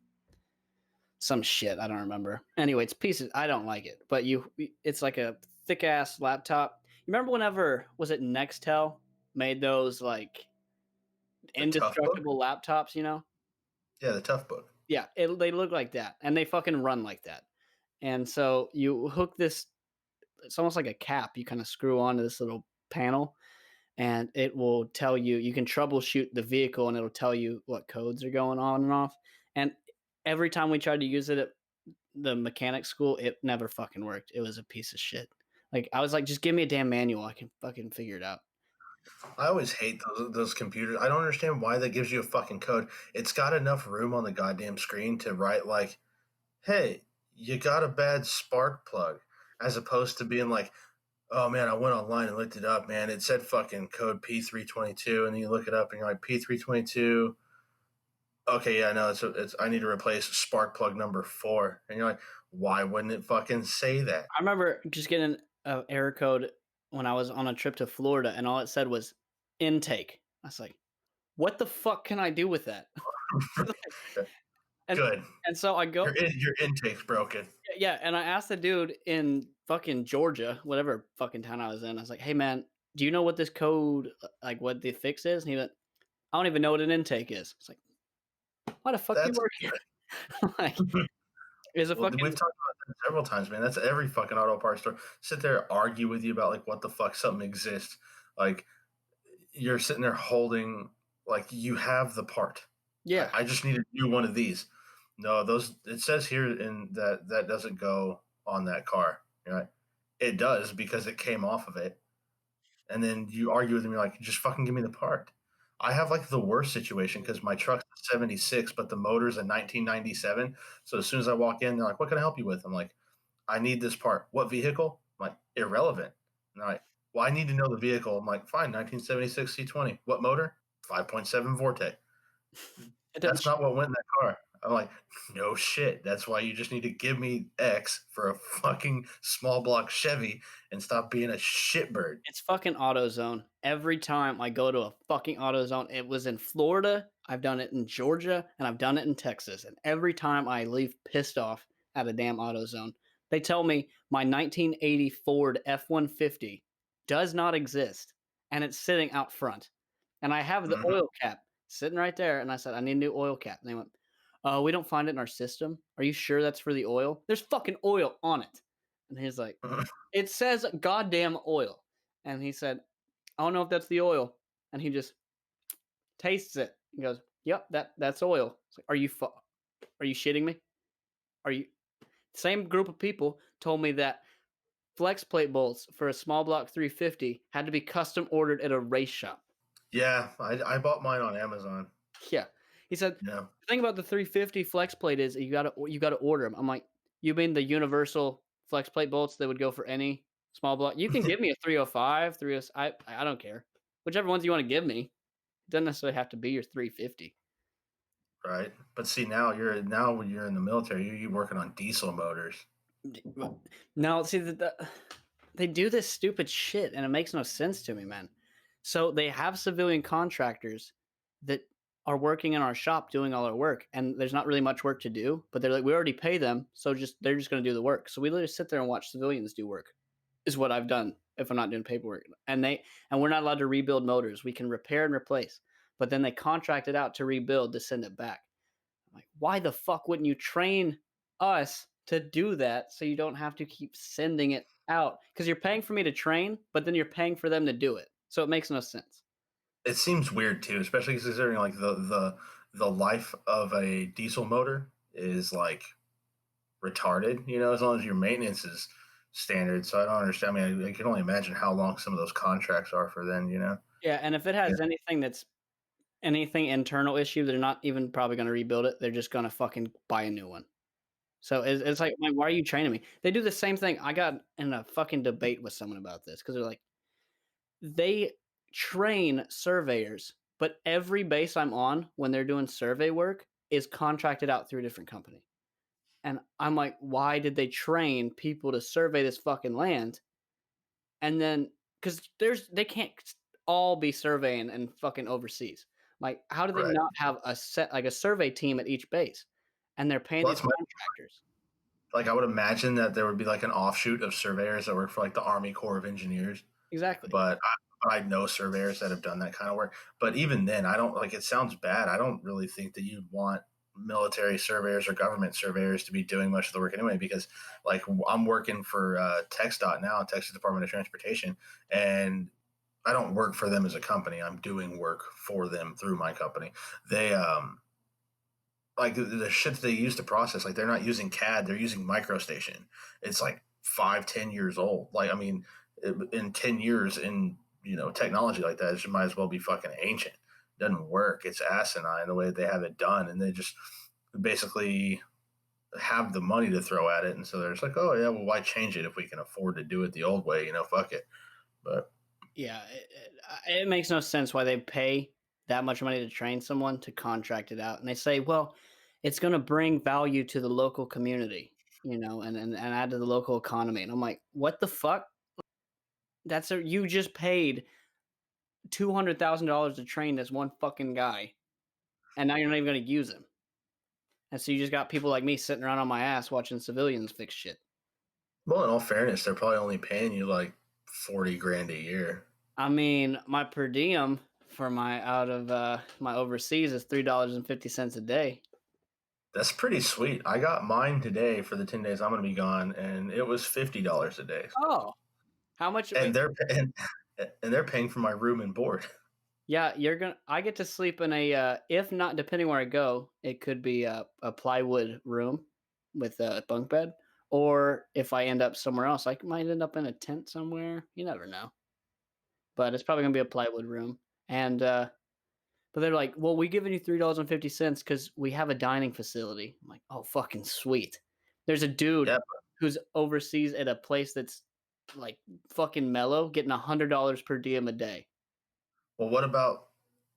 some shit. I don't remember. Anyway, it's pieces. I don't like it, but it's like a thick ass laptop. You remember whenever was it Nextel made those like The tough book? indestructible laptops? Yeah, the tough book. Yeah, they look like that, and they fucking run like that. And so you hook this. It's almost like a cap. You kind of screw onto this little panel, and it will tell you. You can troubleshoot the vehicle, and it'll tell you what codes are going on and off. And every time we tried to use it at the mechanic school, it never fucking worked. It was a piece of shit. Like I was like, just give me a damn manual. I can fucking figure it out. I always hate those computers. I don't understand why that gives you a fucking code. It's got enough room on the goddamn screen to write like, hey, you got a bad spark plug, as opposed to being like, oh man, I went online and looked it up, man. It said fucking code P322, and then you look it up and you're like, P322. Okay, yeah, no, it's I need to replace spark plug number 4, and you're like, why wouldn't it fucking say that? I remember just getting an error code when I was on a trip to Florida, and all it said was intake. I was like, what the fuck can I do with that? and Good. and so I go, Your intake's broken. yeah, and I asked the dude in fucking Georgia, whatever fucking town I was in. I was like, hey man, do you know what this code, like what the fix is? And he went, I don't even know what an intake is. It's like, why the fuck do you That's work here? Like, is a well, we've fucking talked about that several times, man. That's every fucking auto parts store. Sit there, argue with you about like what the fuck something exists. Like you're sitting there holding, like you have the part. yeah. I just need a new one of these. No, those it says here in that doesn't go on that car. Right? It does because it came off of it. And then you argue with them. You're like, just fucking give me the part. I have like the worst situation because my truck's a 76, but the motor's a 1997. So as soon as I walk in, they're like, what can I help you with? I'm like, I need this part. What vehicle? I'm like, irrelevant. And they're like, well, I need to know the vehicle. I'm like, fine, 1976 C20. What motor? 5.7 Vortec. It That's doesn't not what went in that car. I'm like, no shit. That's why you just need to give me X for a fucking small block Chevy and stop being a shitbird. It's fucking AutoZone. Every time I go to a fucking AutoZone, it was in Florida, I've done it in Georgia, and I've done it in Texas. And every time I leave pissed off at a damn AutoZone, they tell me my 1980 Ford F-150 does not exist, and it's sitting out front. And I have the Mhm. oil cap sitting right there, and I said, I need a new oil cap. And they went, We don't find it in our system. Are you sure that's for the oil? There's fucking oil on it. And he's like, it says goddamn oil. And he said, I don't know if that's the oil. And he just tastes it. He goes, yep, that's oil. It's like, are you shitting me? Are you? Same group of people told me that flex plate bolts for a small block 350 had to be custom ordered at a race shop. Yeah, I bought mine on Amazon. Yeah. He said, Yeah. the thing about the 350 flex plate is you gotta order them. I'm like, you mean the universal flex plate bolts that would go for any small block? You can give me a 305, 30. I don't care. Whichever ones you want to give me. It doesn't necessarily have to be your 350. Right. But see, when you're in the military, you're working on diesel motors. Now, see they do this stupid shit, and it makes no sense to me, man. So they have civilian contractors that are working in our shop doing all our work, and there's not really much work to do. But they're like, we already pay them, so they're just going to do the work. So we literally sit there and watch civilians do work. Is what I've done if I'm not doing paperwork. And we're not allowed to rebuild motors. We can repair and replace, but then they contract it out to rebuild to send it back. I'm like, why the fuck wouldn't you train us to do that so you don't have to keep sending it out? Because you're paying for me to train, but then you're paying for them to do it. So it makes no sense. It seems weird too, especially considering like the life of a diesel motor is like retarded, as long as your maintenance is standard. So I don't understand. I mean, I can only imagine how long some of those contracts are for then. Yeah, and if it has anything internal issue, they're not even probably going to rebuild it. They're just going to fucking buy a new one. So it's like, why are you training me? They do the same thing. I got in a fucking debate with someone about this because they're like, they train surveyors, but every base I'm on when they're doing survey work is contracted out through a different company. And I'm like, why did they train people to survey this fucking land? And then, because they can't all be surveying and fucking overseas. Like, how do they Right. not have a survey team at each base? And they're paying Well, these that's my contractors. like I would imagine that there would be like an offshoot of surveyors that work for like the Army Corps of Engineers. Exactly. But I know surveyors that have done that kind of work. But even then, I don't like it sounds bad. I don't really think that you'd want military surveyors or government surveyors to be doing much of the work anyway, because like I'm working for TxDOT now, Texas Department of Transportation, and I don't work for them as a company. I'm doing work for them through my company. They like the shit that they use to process, like they're not using CAD, they're using MicroStation. It's like 5-10 years old. Like I mean, in 10 years in technology like that, it might as well be fucking ancient. It doesn't work. It's asinine the way they have it done, and they just basically have the money to throw at it, and so they're just like, oh yeah, well why change it if we can afford to do it the old way? Fuck it. But Yeah, it makes no sense why they pay that much money to train someone to contract it out. And they say, well, it's going to bring value to the local community, and add to the local economy. And I'm like, what the fuck? You just paid $200,000 to train this one fucking guy, and now you're not even going to use him. And so you just got people like me sitting around on my ass watching civilians fix shit. well, in all fairness, they're probably only paying you like 40 grand a year. I mean, my per diem for my overseas is $3.50 a day. That's pretty sweet. I got mine today for the 10 days I'm going to be gone, and it was $50 a day. Oh, how much? And they're paying for my room and board. Yeah, I get to sleep in a. If not, depending where I go, it could be a plywood room with a bunk bed, or if I end up somewhere else, I might end up in a tent somewhere. You never know. But it's probably gonna be a plywood room, and but they're like, well, we giving you $3.50 because we have a dining facility. I'm like, oh, fucking sweet. There's a dude Yeah. who's overseas at a place that's like fucking mellow, getting $100 per diem a day. Well, what about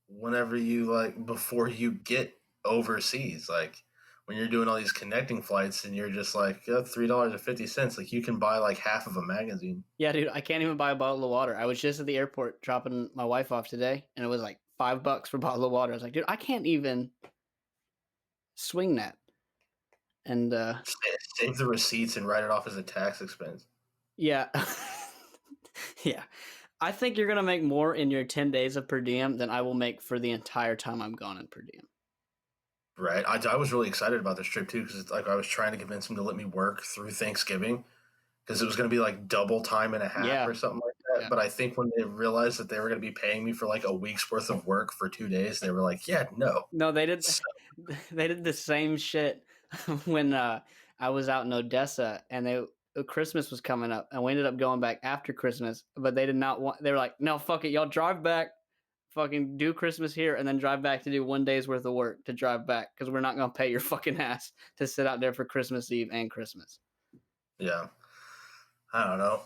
whenever you like before you get overseas, like when you're doing all these connecting flights and you're just like, yeah, $3.50, like you can buy like half of a magazine. Yeah, dude, I can't even buy a bottle of water. I was just at the airport dropping my wife off today, and it was like $5 for a bottle of water. I was like, dude, I can't even swing that. And Save the receipts and write it off as a tax expense. yeah, yeah, I think you're gonna make more in your 10 days of per diem than I will make for the entire time I'm gone in per diem. Right. I was really excited about this trip too because it's like I was trying to convince him to let me work through Thanksgiving because it was going to be like double time and a half Yeah, or something like that. yeah. But I think when they realized that they were going to be paying me for like a week's worth of work for 2 days, they were like, "Yeah, no." No, they did. So, They did the same shit when I was out in Odessa, and Christmas was coming up, and we ended up going back after Christmas. But they did not want. They were like, "No, fuck it, y'all drive back, fucking do Christmas here, and then drive back to do 1 day's worth of work to drive back because we're not gonna pay your fucking ass to sit out there for Christmas Eve and Christmas." yeah, I don't know.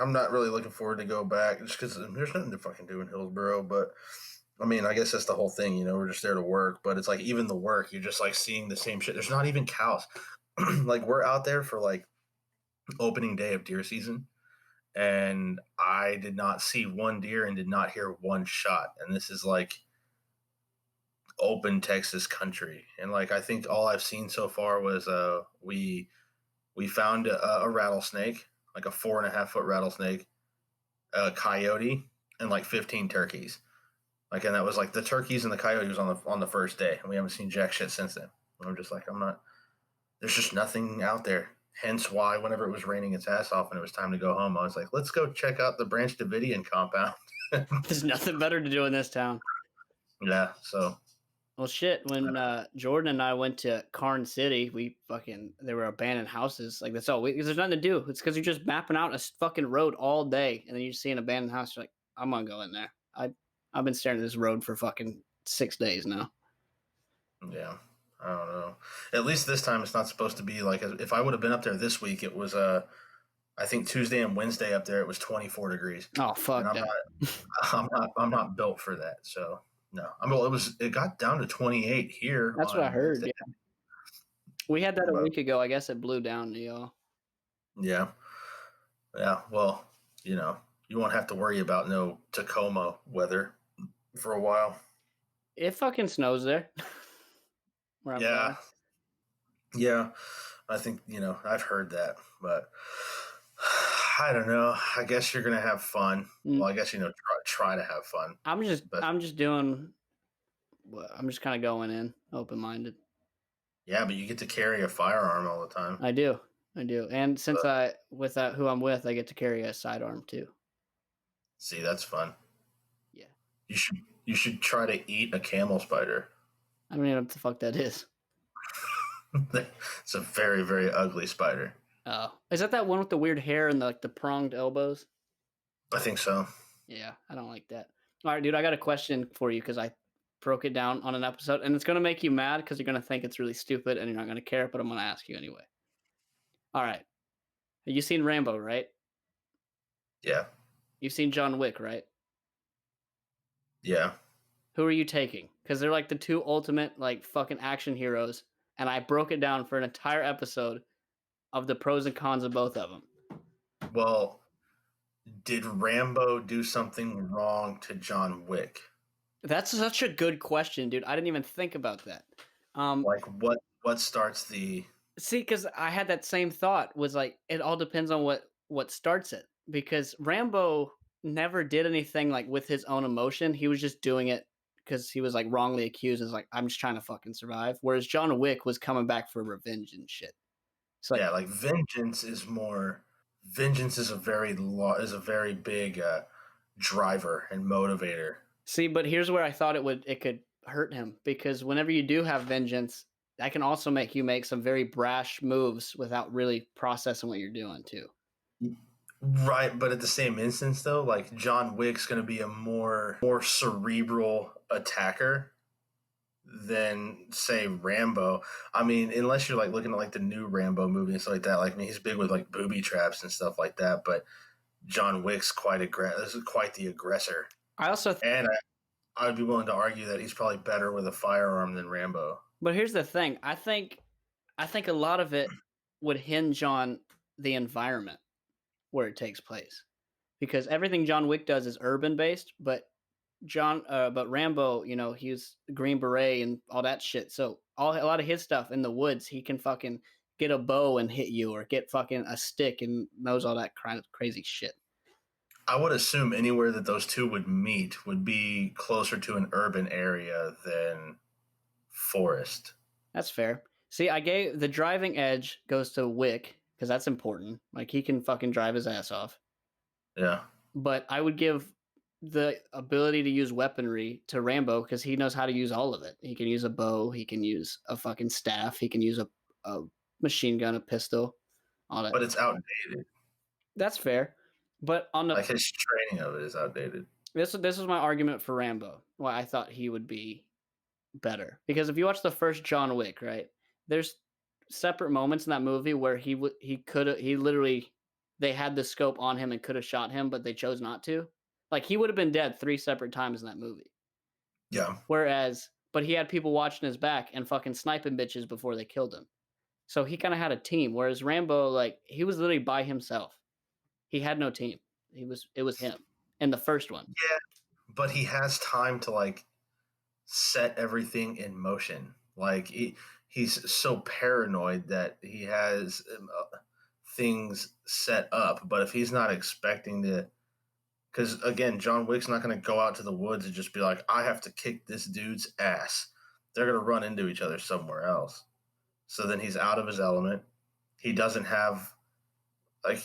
I'm not really looking forward to go back just because there's nothing to fucking do in Hillsboro. But I mean, I guess that's the whole thing. We're just there to work. But it's like even the work, you're just like seeing the same shit. There's not even cows. Like we're out there for like opening day of deer season, and I did not see one deer and did not hear one shot. And this is like open Texas country. And like I think all I've seen so far was we found a rattlesnake, like a 4.5 foot rattlesnake, a coyote, and like 15 turkeys. Like, and that was like the turkeys and the coyote was on the first day, and we haven't seen jack shit since then. And I'm just like, I'm not. There's just nothing out there. Hence why, whenever it was raining its ass off and it was time to go home, I was like, let's go check out the Branch Davidian compound. There's nothing better to do in this town. Yeah, so Well, shit. When Jordan and I went to Karn City, there were abandoned houses. Like that's all. There's nothing to do. It's because you're just mapping out a fucking road all day, and then you see an abandoned house. You're like, I'm gonna go in there. I've been staring at this road for fucking 6 days now. yeah, I don't know. At least this time it's not supposed to be like if I would have been up there this week, it was I think Tuesday and Wednesday up there it was 24 degrees, Oh and fuck I'm that. not I'm not built for that. So no, I mean it got down to 28 here That's what I on heard. Wednesday, Yeah, we had that a but week ago. I guess it blew down to y'all. yeah, yeah. Well, you know, you won't have to worry about no Tacoma weather for a while. It fucking snows there. Where I'm Yeah, going. yeah. I think I've heard that, but I don't know. I guess you're gonna have fun. Mm. Well, I guess try to have fun, but I'm just doing. I'm just kind of going in open minded. yeah, but you get to carry a firearm all the time. I do. I do. And since But who I'm with, I get to carry a sidearm too. see, that's fun. Yeah. You should try to eat a camel spider. I don't even know what the fuck that is. It's a very very ugly spider. Oh. Is that one with the weird hair and the pronged elbows? I think so. Yeah, I don't like that. All right, dude, I got a question for you because I broke it down on an episode, and it's gonna make you mad because you're gonna think it's really stupid and you're not gonna care, but I'm gonna ask you anyway. All right. You seen Rambo, right? Yeah, You've seen John Wick, right? yeah. Who are you taking? Because they're like the two ultimate like fucking action heroes, and I broke it down for an entire episode of the pros and cons of both of them. Well, did Rambo do something wrong to John Wick? That's such a good question, dude. I didn't even think about that. Like what starts the See, because I had that same thought. Was like it all depends on what starts it. Because Rambo never did anything like with his own emotion. He was just doing it because he was like wrongly accused. As like I'm just trying to fucking survive. Whereas John Wick was coming back for revenge and shit. It's like yeah, like vengeance is is a very big driver and motivator. see, but here's where I thought it could hurt him because whenever you do have vengeance, that can also make you make some very brash moves without really processing what you're doing too. Right, but at the same instance though, like John Wick's going to be a more cerebral attacker than say Rambo. I mean, unless you're like looking at like the new Rambo movie and stuff like that. Like, I mean, he's big with like booby traps and stuff like that. But John Wick's quite aggressive. This is quite the aggressor, I also and I would be willing to argue that he's probably better with a firearm than Rambo. But here's the thing. I think a lot of it would hinge on the environment where it takes place. Because everything John Wick does is urban based, but Rambo, he's Green Beret and all that shit. So a lot of his stuff in the woods, he can fucking get a bow and hit you or get fucking a stick and knows all that kind of crazy shit. I would assume anywhere that those two would meet would be closer to an urban area than forest. That's fair. See, I gave the driving edge goes to Wick because that's important. Like he can fucking drive his ass off. Yeah. But I would give the ability to use weaponry to Rambo because he knows how to use all of it. He can use a bow, he can use a fucking staff, he can use a machine gun, a pistol, all that. But it's outdated. That's fair. But on the Like his training of it is outdated. this was my argument for Rambo. Why I thought he would be better because if you watch the first John Wick, right, there's separate moments in that movie where he literally they had the scope on him and could have shot him, but they chose not to. Like he would have been dead 3 separate times in that movie. Yeah. Whereas, but he had people watching his back and fucking sniping bitches before they killed him. So he kind of had a team. Whereas Rambo, like he was literally by himself. He had no team. It was him in the first one. Yeah, but he has time to like set everything in motion. Like he's so paranoid that he has things set up. But if he's not expecting to, because again, John Wick's not going to go out to the woods and just be like, I have to kick this dude's ass. They're going to run into each other somewhere else. So then he's out of his element. He doesn't have, like,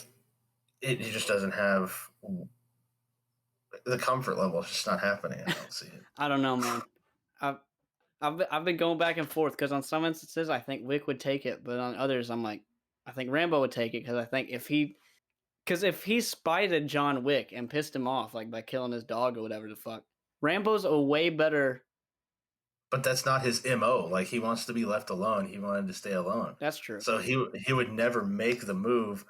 he just doesn't have the comfort level. It's just not happening. I don't see it. I don't know, man. I've been going back and forth because on some instances I think Wick would take it, but on others I'm like, I think Rambo would take it because I think if he spited John Wick and pissed him off like by killing his dog or whatever the fuck, Rambo's a way better. But that's not his MO. Like he wants to be left alone. He wanted to stay alone. That's true. So he would never make the move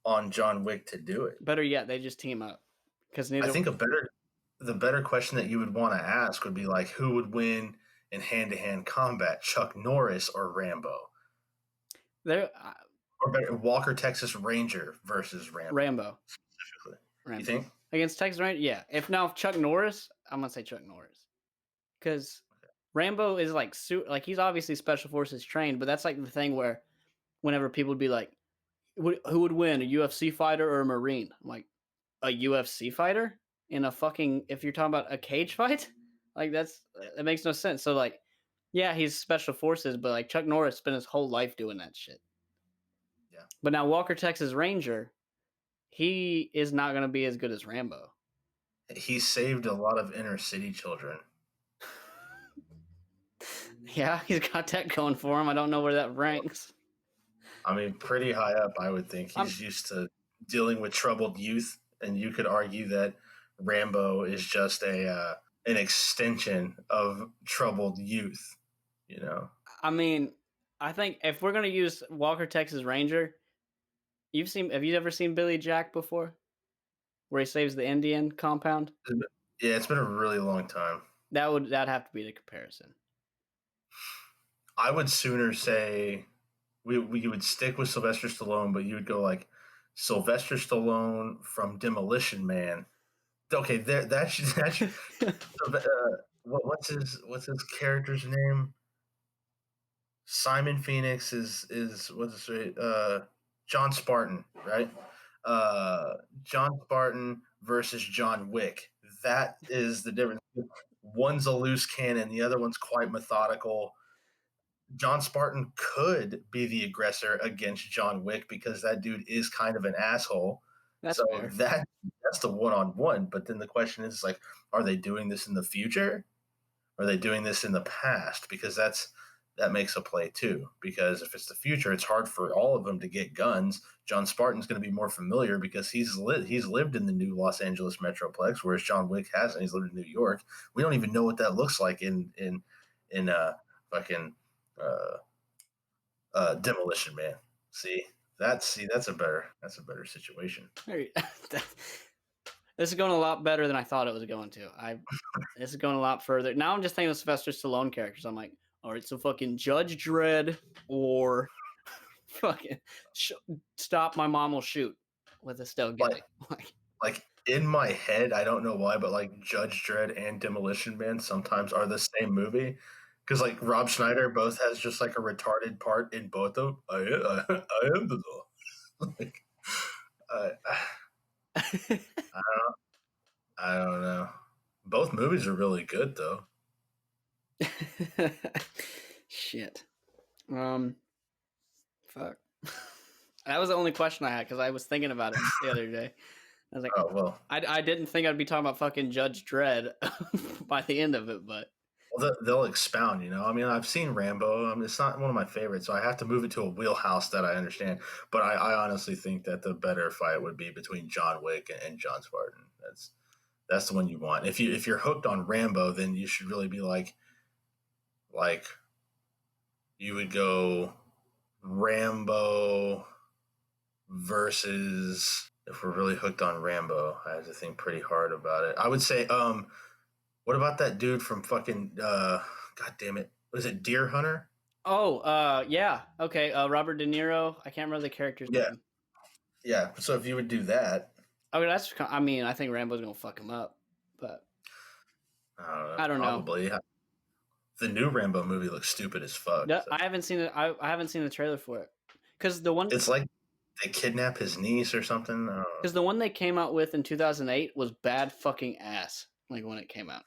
on John Wick to do it. Better yet, they just team up. Because I think the better question that you would want to ask would be like, who would win in hand-to-hand combat, Chuck Norris or Rambo? There, Or better, Walker Texas Ranger versus Rambo. Rambo. Specifically. Rambo. You think? Against Texas Ranger? Yeah. If Chuck Norris, I'm going to say Chuck Norris. Because Rambo is like he's obviously special forces trained, but that's like the thing where whenever people would be like, who would win, a UFC fighter or a Marine? I'm like, a UFC fighter in a fucking, if you're talking about a cage fight? Like that makes no sense. So like, yeah, he's special forces, but like Chuck Norris spent his whole life doing that shit. Yeah. But now Walker Texas Ranger, he is not going to be as good as Rambo. He saved a lot of inner city children. Yeah, he's got that going for him. I don't know where that ranks. I mean, pretty high up, I would think. He's used to dealing with troubled youth, and you could argue that Rambo is just an extension of troubled youth, you know? I mean, I think if we're going to use Walker Texas Ranger, have you ever seen Billy Jack before? Where he saves the Indian compound? Yeah, it's been a really long time. That'd have to be the comparison. I would sooner say we would stick with Sylvester Stallone, but you would go like Sylvester Stallone from Demolition Man. Okay, that should what's his character's name? Simon Phoenix is what's his John Spartan, right? John Spartan versus John Wick. That is the difference. One's a loose cannon, the other one's quite methodical. John Spartan could be the aggressor against John Wick because that dude is kind of an asshole. That's so fair. that's the one-on-one. But then the question is like, are they doing this in the future? Or are they doing this in the past? Because that makes a play too. Because if it's the future, it's hard for all of them to get guns. John Spartan's going to be more familiar because he's lived in the new Los Angeles Metroplex, whereas John Wick hasn't. He's lived in New York. We don't even know what that looks like in fucking Demolition Man. That's a better situation. This is going a lot better than I thought it was going to. This is going a lot further. Now I'm just thinking of Sylvester Stallone characters. I'm like, all right, so fucking Judge Dredd or fucking Stop My Mom Will Shoot with Estelle Getty. Like in my head, I don't know why, but like Judge Dredd and Demolition Man sometimes are the same movie. Because like Rob Schneider both has just like a retarded part in both of them. I am the dog. Like, I don't know. Both movies are really good though. Shit. Fuck. That was the only question I had because I was thinking about it the other day. I was like, Oh well. I didn't think I'd be talking about fucking Judge Dredd by the end of it, but Well, they'll expound, you know. I mean, I've seen Rambo. It's not one of my favorites, so I have to move it to a wheelhouse that I understand. But I honestly think that the better fight would be between John Wick and John Spartan. That's the one you want. If you're hooked on Rambo, then you should really be like you would go Rambo versus if we're really hooked on Rambo. I have to think pretty hard about it. I would say, what about that dude from fucking God damn it. Was it Deer Hunter? yeah, okay, Robert De Niro. I can't remember the character's Yeah. name. Yeah. So if you would do that, Okay, I mean, I think Rambo's gonna fuck him up, but I don't know. probably. The new Rambo movie looks stupid as fuck. Yeah, So. I haven't seen it. I haven't seen the trailer for it because the one It's like they kidnap his niece or something. because the one they came out with in 2008 was bad fucking ass. Like when it came out.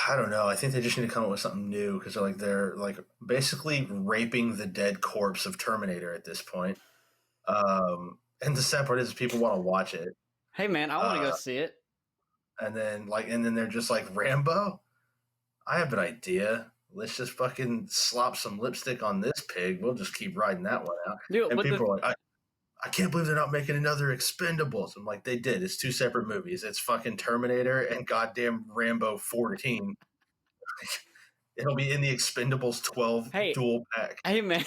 I don't know. I think they just need to come up with something new because they're like basically raping the dead corpse of Terminator at this point. And the sad part is people want to watch it, Hey man, I want to go see it. and then they're just like Rambo. I have an idea. Let's just fucking slop some lipstick on this pig. We'll just keep riding that one out. Dude, And people are like, I can't believe they're not making another Expendables. I'm like, they did. It's two separate movies. It's fucking Terminator and goddamn Rambo 14. It'll be in the Expendables 12 dual pack. Hey man.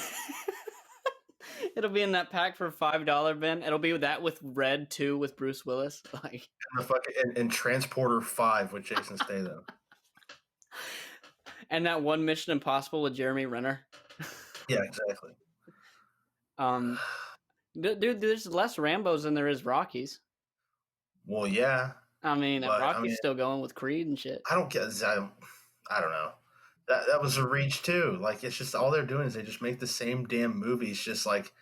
It'll be in that pack for $5, Ben. It'll be that with Red 2 with Bruce Willis. Like and Transporter 5 with Jason Statham. And that one Mission Impossible with Jeremy Renner. Yeah, exactly. Dude, there's less Rambos than there is Rockies. Well, yeah. I mean, Rocky's still going with Creed and shit. I don't know. That was a reach too. Like it's just all they're doing is they just make the same damn movies. Just like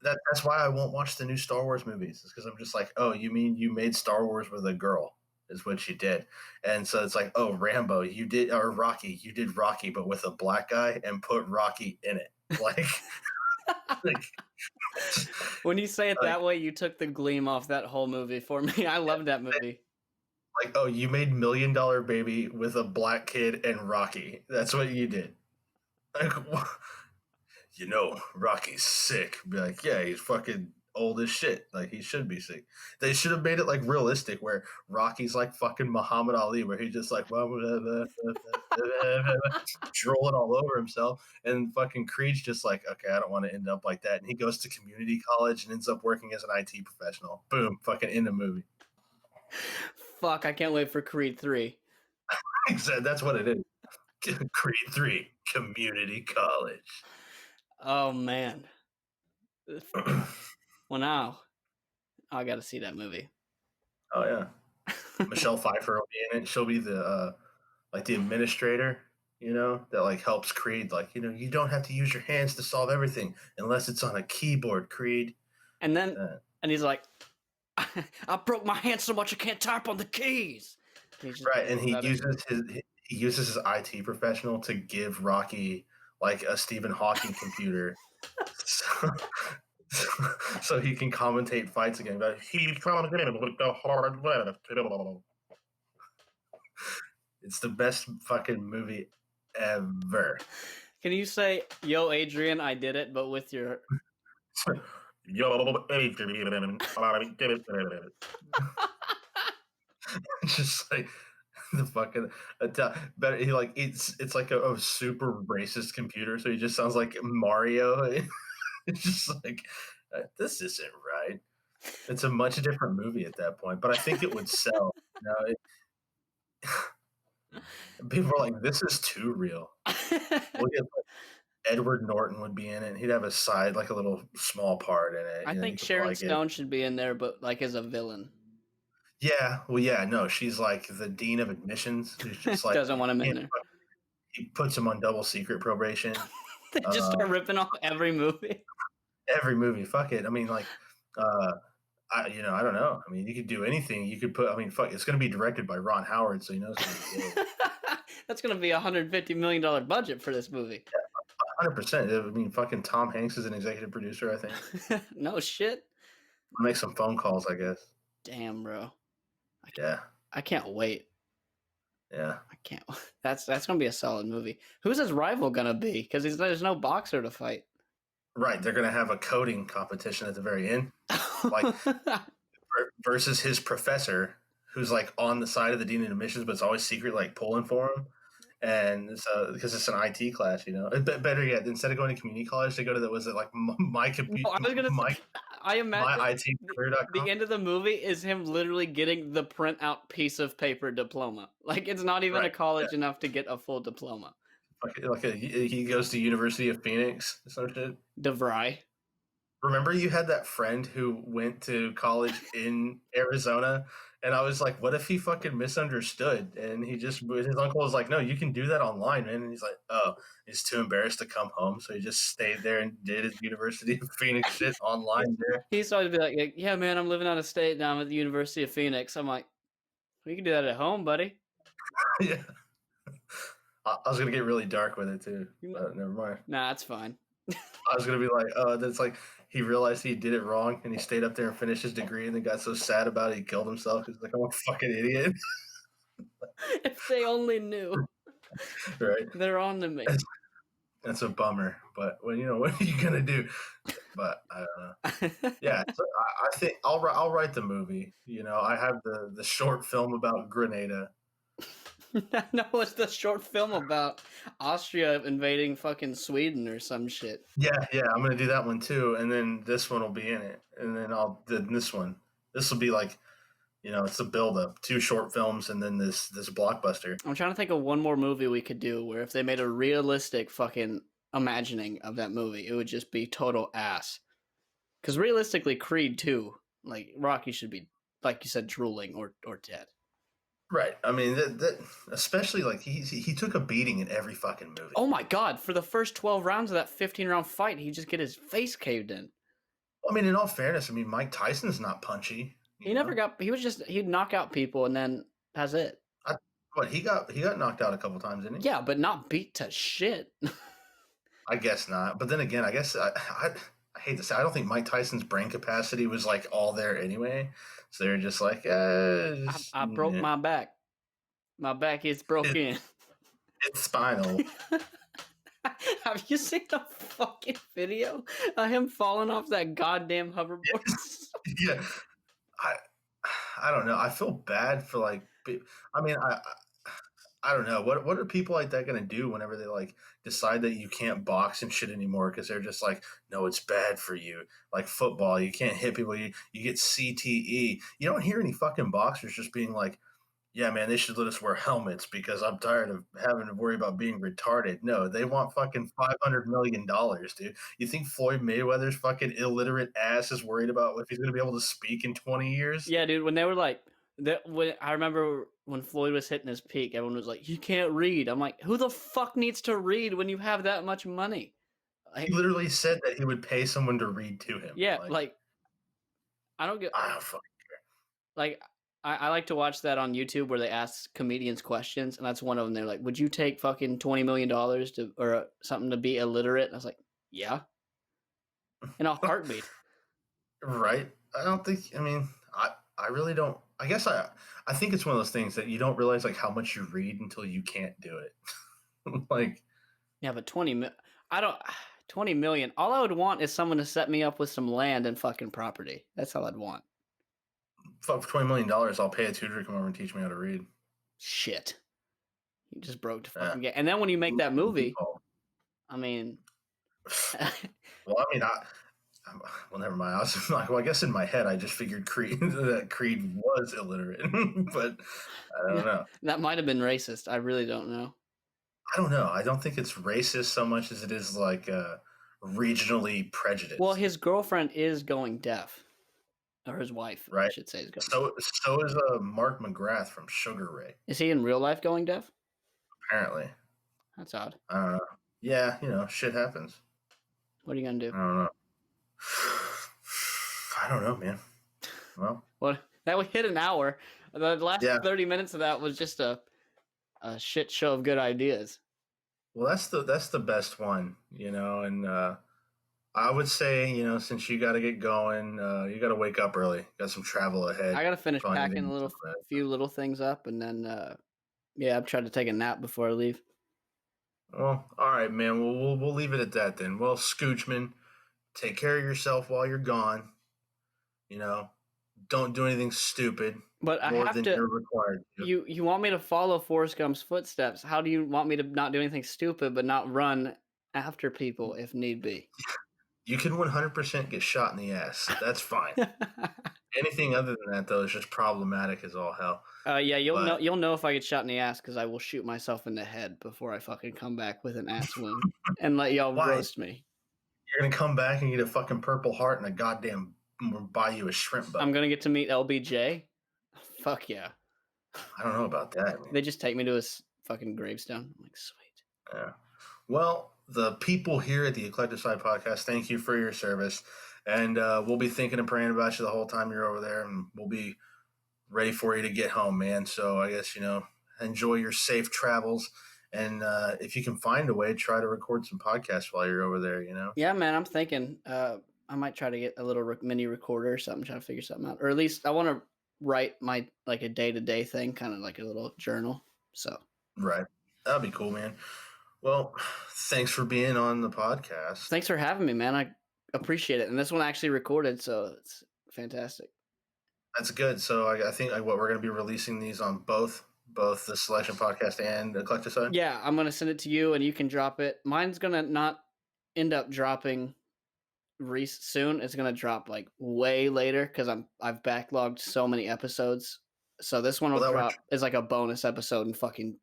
that's why I won't watch the new Star Wars movies. It's because I'm just like, oh, you mean you made Star Wars with a girl? Is what you did. And so it's like, oh, Rambo, you did, or Rocky, you did Rocky, but with a black guy and put Rocky in it. Like, when you say it that way, you took the gleam off that whole movie for me. I loved that movie. Like, oh, you made $1 Million Baby with a black kid and Rocky. That's what you did. Like, you know, Rocky's sick. Be like, yeah, he's fucking old as shit. Like, he should be sick. They should have made it like realistic, where Rocky's like fucking Muhammad Ali, where he's just like drooling all over himself, and fucking Creed's just like, okay, I don't want to end up like that, and he goes to community college and ends up working as an IT professional. Boom, fucking in the movie. Fuck, I can't wait for Creed 3. Exactly, that's what it is. Creed 3, community college. Oh man. Well, now I got to see that movie. Oh yeah, Michelle Pfeiffer will be in it. She'll be the like the administrator, you know, that like helps Creed. Like, you know, you don't have to use your hands to solve everything unless it's on a keyboard, Creed. And then and he's like, I broke my hand so much I can't type on the keys. Right, and he uses his IT professional to give Rocky like a Stephen Hawking computer. So he can commentate fights again. But he commentated with the hard left. It's the best fucking movie ever. Can you say, yo, Adrian, I did it, but with your... Yo, Adrian. Just like the fucking but he like it's like a super racist computer, so he just sounds like Mario. It's just like this isn't right. It's a much different movie at that point, but I think it would sell. You know, people are like, this is too real. Edward Norton would be in it. He'd have a little small part in it. I think Sharon Stone should be in there, but like as a villain. Yeah, well, yeah, no, she's like the dean of admissions. Who's just like doesn't want him in there. He puts him on double secret probation. They just start ripping off every movie. Every movie, fuck it. I mean, like, I don't know. I mean, you could do anything. You could put. I mean, fuck. It's going to be directed by Ron Howard, so you know it's going to be good. That's going to be $150 million budget for this movie. 100%. I mean, fucking Tom Hanks is an executive producer, I think. No shit. I'll make some phone calls, I guess. Damn, bro. Yeah, I can't wait. yeah. I can't. That's gonna be a solid movie. Who's his rival gonna be? Because there's no boxer to fight. Right, they're gonna have a coding competition at the very end, like versus his professor, who's like on the side of the dean of admissions, but it's always secret, like pulling for him. And so, because it's an IT class, better yet, instead of going to community college, they go to No, I was gonna. I imagine the myitcareer.com. end of the movie is him literally getting the printout piece of paper diploma. Like it's not even a Right. Yeah. college enough to get a full diploma. He goes to University of Phoenix, some shit. DeVry. Remember, you had that friend who went to college in Arizona, and I was like, "What if he fucking misunderstood?" And his uncle was like, "No, you can do that online, man." And he's like, "Oh, he's too embarrassed to come home, so he just stayed there and did his University of Phoenix shit online there." He started to be like, "Yeah, man, I'm living out of state now. I'm at the University of Phoenix." I'm like, "We can do that at home, buddy." Yeah, I was gonna get really dark with it too, but never mind. Nah, that's fine. I was gonna be like, "Oh, that's like." He realized he did it wrong, and he stayed up there and finished his degree, and then got so sad about it, he killed himself. He's like, "I'm a fucking idiot." If they only knew. Right? They're on to me. That's a bummer, but what are you gonna do? But I don't know. Yeah, so I think I'll write the movie. I have the short film about Grenada. No, it's the short film about Austria invading fucking Sweden or some shit. Yeah, I'm gonna do that one too, and then this one will be in it, and then this one. This will be like, it's a build up, 2 short films, and then this blockbuster. I'm trying to think of one more movie we could do where if they made a realistic fucking imagining of that movie, it would just be total ass. Because realistically, Creed 2, like Rocky should be, like you said, drooling or dead. Right. I mean, that especially like he took a beating in every fucking movie. Oh my god! For the first 12 rounds of that 15-round fight, he just get his face caved in. I mean, in all fairness, Mike Tyson's not punchy. He never got. He'd knock out people and then that's it. He got knocked out a couple times, didn't he? Yeah, but not beat to shit. I guess not. But then again, I guess I hate to say, I don't think Mike Tyson's brain capacity was like all there anyway. So they're just like, I broke my back. My back is broken. It's spinal. Have you seen the fucking video of him falling off that goddamn hoverboard? Yeah. I don't know. I feel bad for like. I mean, I don't know. What are people like that gonna do whenever they like decide that you can't box and shit anymore because they're just like, no, it's bad for you. Like football, you can't hit people. You get CTE. You don't hear any fucking boxers just being like, yeah, man, they should let us wear helmets because I'm tired of having to worry about being retarded. No, they want fucking $500 million, dude. You think Floyd Mayweather's fucking illiterate ass is worried about if he's gonna be able to speak in 20 years? Yeah, dude. When they were like, I remember when Floyd was hitting his peak, everyone was like, "He can't read." I'm like, who the fuck needs to read when you have that much money? He literally said that he would pay someone to read to him. Yeah, like I don't get. I don't fucking care. Like I like to watch that on YouTube where they ask comedians questions, and that's one of them. They're like, "Would you take fucking $20 million to or something to be illiterate?" And I was like, "Yeah," in a heartbeat. Right? I don't think. I mean, I really don't. I guess I think it's one of those things that you don't realize like how much you read until you can't do it. Like, yeah, but 20 million. All I would want is someone to set me up with some land and fucking property. That's all I'd want. for $20 million, I'll pay a tutor to come over and teach me how to read. Shit. You just broke the fucking game. And then when you make that movie, I mean, well, I mean, well, never mind. I was like, well, I guess in my head, I just figured that Creed was illiterate, but I don't know. That might have been racist. I really don't know. I don't know. I don't think it's racist so much as it is like regionally prejudiced. Well, his girlfriend is going deaf, or his wife, right? I should say, is going. So is Mark McGrath from Sugar Ray. Is he in real life going deaf? Apparently. That's odd. Yeah, shit happens. What are you gonna do? I don't know. I don't know, man. Well, that we hit an hour. The last 30 minutes of that was just a shit show of good ideas. Well, that's the best one, and I would say, since you got to get going, you got to wake up early. Got some travel ahead. I gotta finish Probably need to packing a get little some rest. few little things up, and then yeah, I'm trying to take a nap before I leave. Well, all right, man. We'll leave it at that then. Well, Scoochman, take care of yourself while you're gone. You know, don't do anything stupid But I more have than to. you're required to. You want me to follow Forrest Gump's footsteps? How do you want me to not do anything stupid, but not run after people if need be? You can 100% get shot in the ass. That's fine. Anything other than that, though, is just problematic as all hell. Yeah, you'll know. But You'll know if I get shot in the ass because I will shoot myself in the head before I fucking come back with an ass wound and let y'all why? roast me. You're gonna come back and get a fucking Purple Heart and a goddamn buy you a shrimp I'm boat. gonna get to meet LBJ. Fuck yeah! I don't know about that, man. They just take me to his fucking gravestone. I'm like, sweet. Yeah. Well, the people here at the Eclecticide podcast, thank you for your service, and we'll be thinking and praying about you the whole time you're over there, and we'll be ready for you to get home, man. So I guess enjoy your safe travels, and if you can find a way, try to record some podcasts while you're over there. Yeah, man. I'm thinking. I might try to get a little mini recorder or something, try to figure something out, or at least I want to write my like a day to day thing, kind of like a little journal. So Right. That'd be cool, man. Well, thanks for being on the podcast. thanks for having me, man. I appreciate it. And this one actually recorded, so it's fantastic. That's good. So I think what we're going to be releasing these on both the Selection Podcast and Eclecticide. Yeah, I'm gonna send it to you, and you can drop it. Mine's gonna not end up dropping soon. It's gonna drop like way later because I've backlogged so many episodes. So this one Well, will that works. drop as like a bonus episode in fucking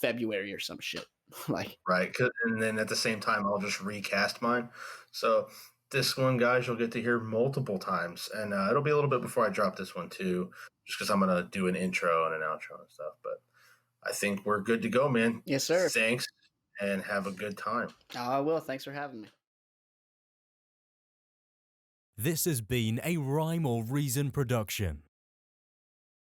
February or some shit. Like, Right. And then at the same time, I'll just recast mine. So this one, guys, you'll get to hear multiple times. And it'll be a little bit before I drop this one, too, just because I'm going to do an intro and an outro and stuff. But I think we're good to go, man. yes, sir. Thanks, and have a good time. I will. Thanks for having me. This has been a Rhyme or Reason production.